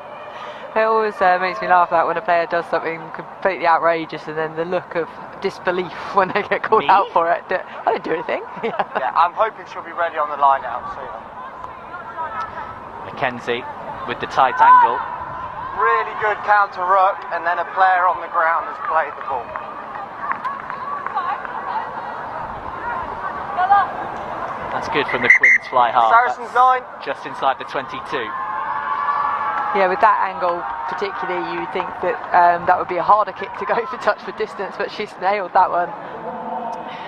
It always makes me laugh that when a player does something completely outrageous and then the look of disbelief when they get called out for it. I didn't do anything. Yeah, I'm hoping she'll be ready on the line out soon. Mackenzie with the tight angle. Really good counter ruck, and then a player on the ground has played the ball. That's good from the Quins fly half. Saracens 9. Just inside the 22. Yeah, with that angle particularly, you would think that that would be a harder kick to go for touch for distance, but she's nailed that one.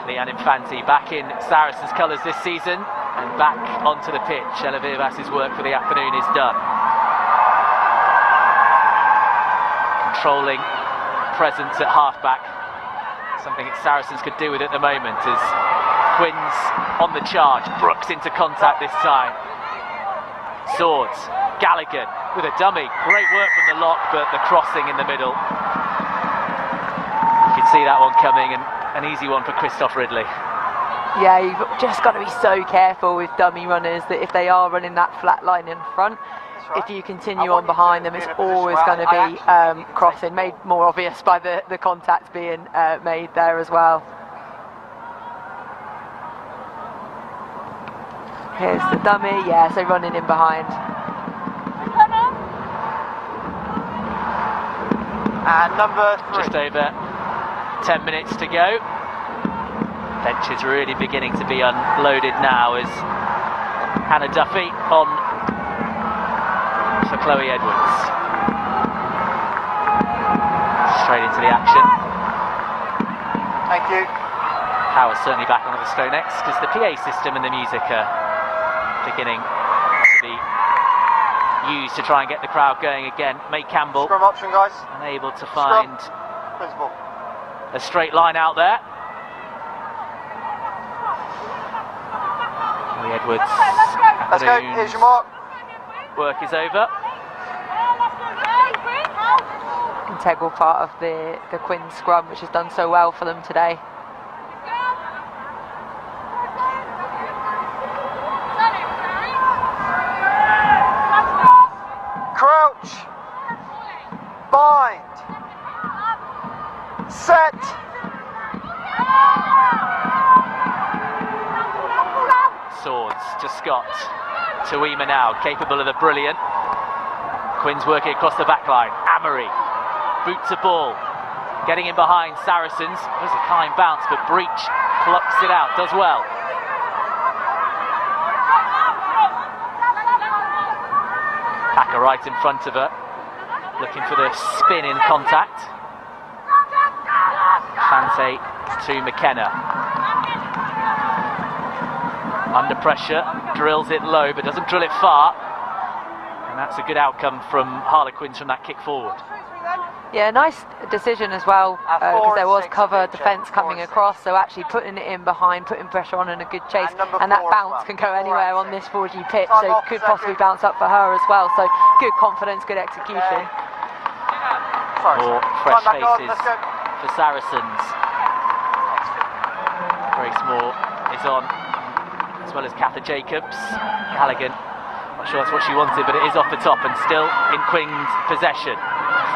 Leanne Infante back in Saracens colours this season and back onto the pitch. Ella Vivas's work for the afternoon is done. Controlling presence at half-back, something that Saracens could do with at the moment as Quins on the charge. Brooks into contact this time. Swords, Gallagher with a dummy. Great work from the lock, but the crossing in the middle. You could see that one coming, and an easy one for Christoph Ridley. Yeah, you've just got to be so careful with dummy runners that if they are running that flat line in front, if you continue on behind them, it's always going to be crossing, made more obvious by the contact being made there as well. Here's the dummy, yeah, so running in behind. And number 3. Just over 10 minutes to go. Bench is really beginning to be unloaded now as Hannah Duffy on for Chloe Edwards. Straight into the action. Thank you. Power's certainly back onto the Stonex because the PA system and the music are beginning to be used to try and get the crowd going again. May Campbell Scrum option, guys. unable to find Principal. a straight line out there. Chloe Edwards. Let's go. Here's your mark. Work is over. Integral part of the Quinn scrum, which has done so well for them today. Crouch. Bind. Set. Swords to Scott. To Ema now, capable of the brilliant. Quinn's working across the back line. Amory. Boot to ball. Getting in behind Saracens. There's a kind bounce, but Breach plucks it out. Does well. Packer right in front of her. Looking for the spin in contact. Fante to McKenna. Under pressure, drills it low, but doesn't drill it far. And that's a good outcome from Harlequins from that kick forward. Yeah, nice decision as well, because there was cover defence coming across, so actually putting it in behind, putting pressure on and a good chase, and that bounce can go anywhere on this 4G pitch, so could possibly bounce up for her as well, so good confidence, good execution. More fresh faces for Saracens. Grace Moore is on, as well as Katha Jacobs. Callaghan, not sure that's what she wanted, but it is off the top and still in Queen's possession.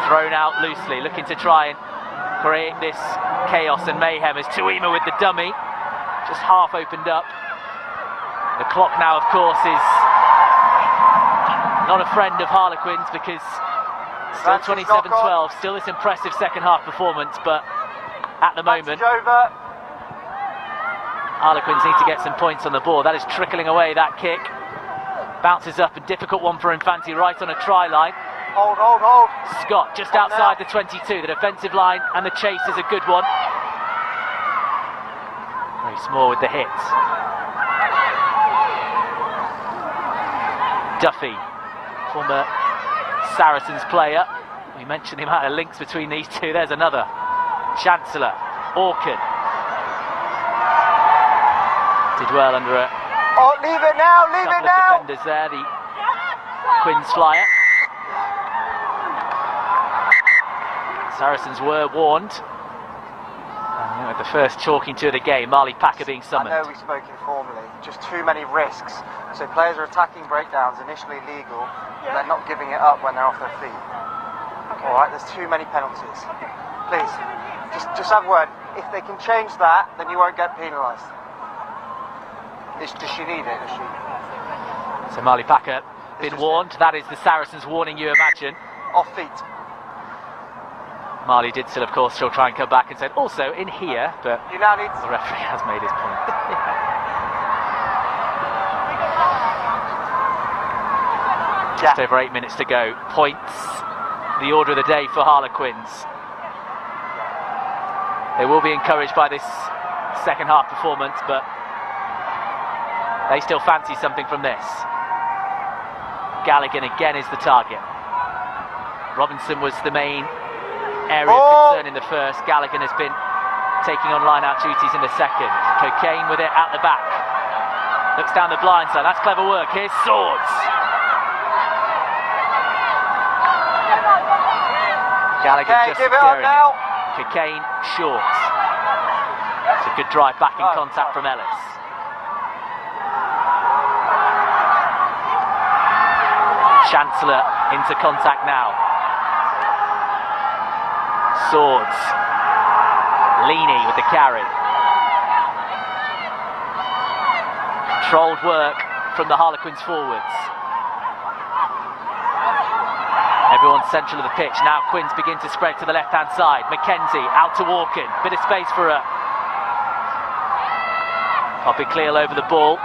Thrown out loosely, looking to try and create this chaos and mayhem as Tuima with the dummy, just half opened up. The clock now, of course, is not a friend of Harlequins because still 27-12, still this impressive second half performance, but at the moment Harlequins need to get some points on the board. That is trickling away, that kick. Bounces up, a difficult one for Infante right on a try line. Hold, hold, hold. Scott just outside the 22, the defensive line, and the chase is a good one. Very small with the hit. Duffy, former Saracens player. We mentioned the amount of links between these two. There's another. Chancellor, Orkin. Did well under a Oh, leave it now, leave it couple now. of defenders there. The Quins flyer. Saracens were warned. And the first chalking to the game, Marley Packer being summoned. I know we spoke informally, just too many risks. So players are attacking breakdowns, initially legal, but they're not giving it up when they're off their feet. All right, there's too many penalties. Please, just have a word. If they can change that, then you won't get penalised. Does she need it? Does she? So Marley Packer been warned. That is the Saracens warning, you imagine. Off feet. Marley did still, of course, she'll try and come back and said also in here, but you now need the referee has made his point. Just over 8 minutes to go. Points, the order of the day for Harlequins. They will be encouraged by this second half performance, but they still fancy something from this. Galligan again is the target. Robinson was the main area of concern in the first. Galligan has been taking on line-out duties in the second. Cocaine with it at the back. Looks down the blind side. That's clever work. Here's Swords. Galligan just securing it. Cocaine short. It's a good drive back in contact from Ellis. Chancellor into contact now. Swords. Leany with the carry. Controlled work from the Harlequins forwards. Everyone's central of the pitch. Now Quins begin to spread to the left-hand side. Mackenzie out to Walken. Bit of space for her. Poppy Cleal over the ball.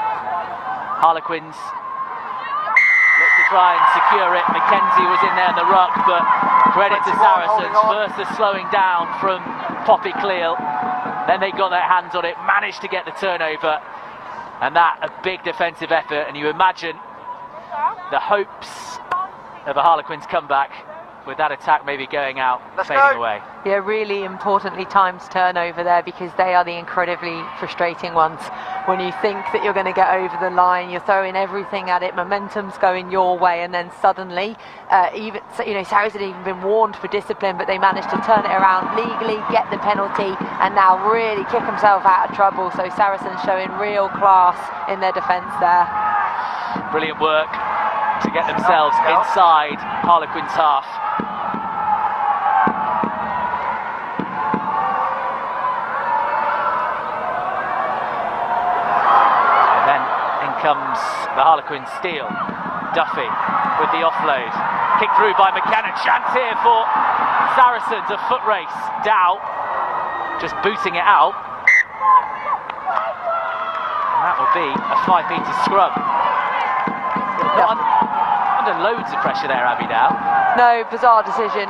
Harlequins look to try and secure it. Mackenzie was in there in the ruck, but credit to Saracens. First the slowing down from Poppy Cleal. Then they got their hands on it, managed to get the turnover. And that, a big defensive effort. And you imagine the hopes of a Harlequins comeback with that attack maybe going out, fading away. Yeah, really importantly timed turnover there, because they are the incredibly frustrating ones. When you think that you're going to get over the line, you're throwing everything at it, momentum's going your way, and then suddenly, Saracens had even been warned for discipline, but they managed to turn it around legally, get the penalty, and now really kick themselves out of trouble. So Saracens showing real class in their defence there. Brilliant work to get themselves inside Harlequins' half. And then in comes the Harlequins steal. Duffy with the offload. Kick through by McCann. Chance here for Saracens. A foot race. Dow just booting it out. And that will be a 5-metre scrum. Under loads of pressure there, Abby Dow. No, bizarre decision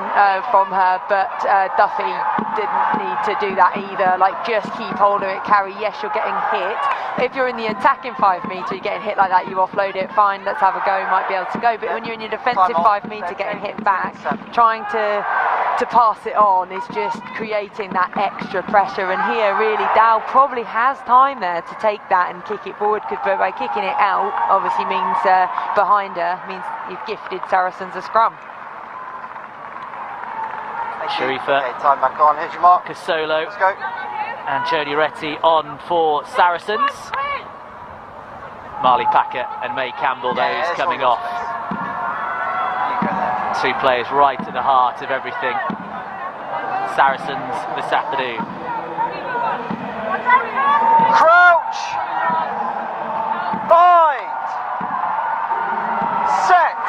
from her, but Duffy didn't need to do that either. Like, just keep hold of it, carry. Yes, you're getting hit. If you're in the attacking 5-metre, you're getting hit like that, you offload it, fine, let's have a go, might be able to go. But when you're in your defensive 5-metre, getting hit back, trying to pass it on is just creating that extra pressure. And here, really, Dow probably has time there to take that and kick it forward, but by kicking it out, obviously means behind her, means you've gifted Saracens a scrum. Sharifa, okay, time back on. Here's your mark. Casolo, Let's go. and Jodie Retty on for Saracens. Marley Packer and May Campbell, those coming off. Two players right at the heart of everything Saracens this afternoon. Crouch. Bind. Set.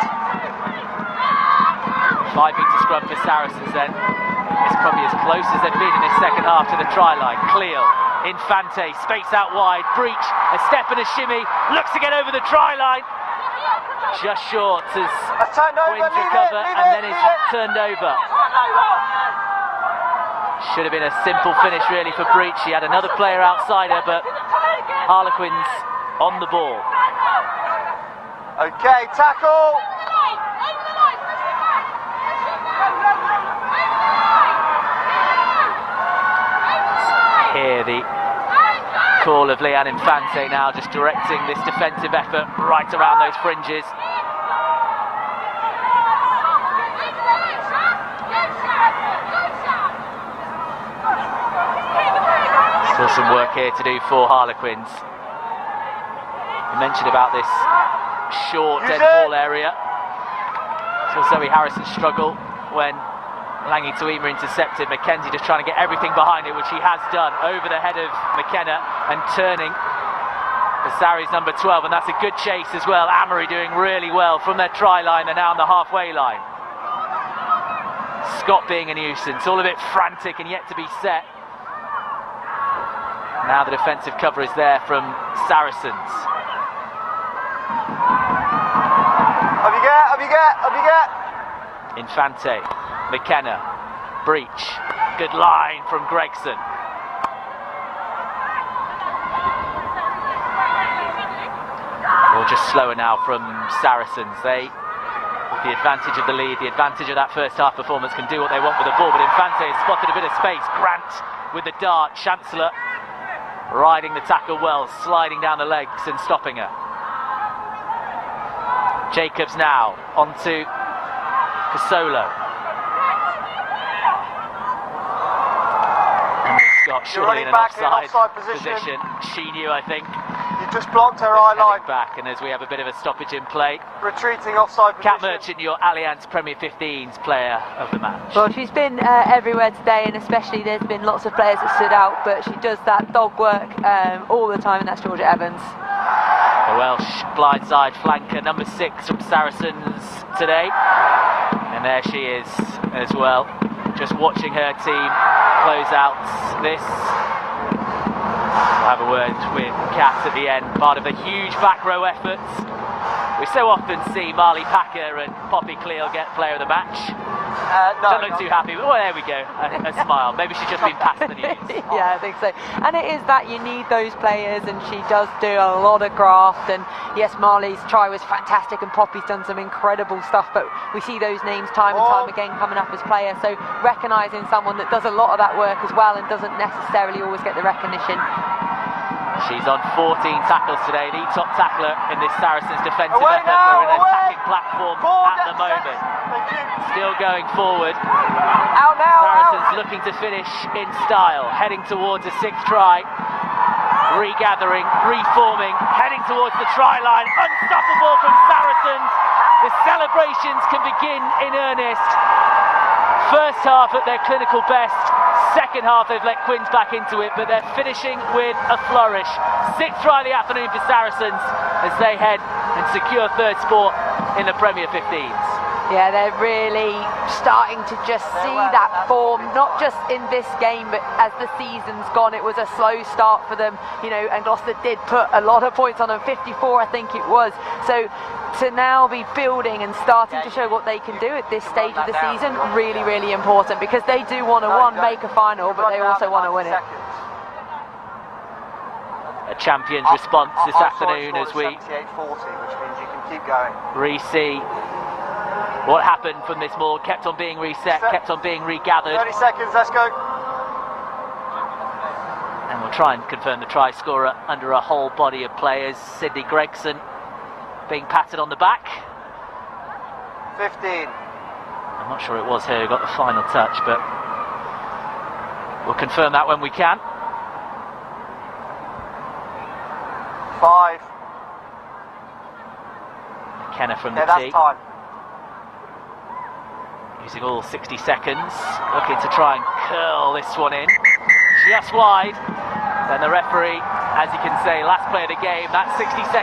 5-metre scrum for Saracens then. It's probably as close as they've been in this second half to the try line. Cleal, Infante, space out wide, Breach, a step and a shimmy, looks to get over the try line. Just short as Quins recover and then is turned over. Should have been a simple finish really for Breach. She had another player outside her, but Harlequins on the ball. Okay, tackle. Here the call of Leanne Infante now, just directing this defensive effort right around those fringes. Still some work here to do for Harlequins. You mentioned about this short dead ball area. Saw Zoe Harrison struggle when Langi Tuima intercepted. Mackenzie just trying to get everything behind it, which he has done, over the head of McKenna and turning for Sarri's number 12, and that's a good chase as well. Amory doing really well from their try line. They're now on the halfway line. Scott being a nuisance, all a bit frantic and yet to be set. Now the defensive cover is there from Saracens. Up you get. Infante, McKenna, Breach, good line from Gregson. Or just slower now from Saracens. They, with the advantage of the lead, the advantage of that first half performance, can do what they want with the ball, but Infante has spotted a bit of space. Grant with the dart, Chancellor riding the tackle well, sliding down the legs and stopping her. Jacobs now onto Casolo. And Scott surely in an offside position. She knew, I think. You just blocked her eye line. Back, and as we have a bit of a stoppage in play. Retreating offside position. Kat Merchant, your Allianz Premier 15's player of the match. Well, she's been everywhere today, and especially there's been lots of players that stood out, but she does that dog work all the time, and that's Georgia Evans. The Welsh blindside flanker, number 6 from Saracens today. And there she is as well, just watching her team close out this. We'll have a word with Kat at the end, part of the huge back row efforts. We so often see Marley Packer and Poppy Cleal get player of the match. No, Don't look too happy, but well, there we go, a smile. Maybe she's just been passed the news. Yeah, I think so. And it is that you need those players, and she does do a lot of graft. And yes, Marley's try was fantastic, and Poppy's done some incredible stuff, but we see those names time and time again coming up as players. So recognising someone that does a lot of that work as well and doesn't necessarily always get the recognition. She's on 14 tackles today, the top tackler in this Saracens defensive effort. We're in an attacking platform at the moment. Still going forward. Saracens looking to finish in style, heading towards a 6th try. Regathering, reforming, heading towards the try line. Unstoppable from Saracens. The celebrations can begin in earnest. First half at their clinical best. Second half they've let Quins back into it, but they're finishing with a flourish. 6th try of the afternoon for Saracens as they head and secure 3rd spot in the Premier 15s. Yeah, they're really starting to just see that form, not just in this game, but as the season's gone. It was a slow start for them, you know, and Gloucester did put a lot of points on them, 54 I think it was. So to now be building and starting to show what they can do at this stage of the season, really, really important, because they do want to, make a final, but they also want to win it. A champion's response this afternoon as we 78-40, which means you can keep going. re-see what happened from this ball. Kept on being reset, kept on being regathered. 30 seconds, let's go. And we'll try and confirm the try scorer under a whole body of players. Sydney Gregson being patted on the back. 15. I'm not sure it was her who got the final touch, but we'll confirm that when we can. 5. McKenna from the Yeah, that's tee. time. Using all 60 seconds, looking to try and curl this one in. Just wide. Then the referee, as you can say, last play of the game, that 60 seconds.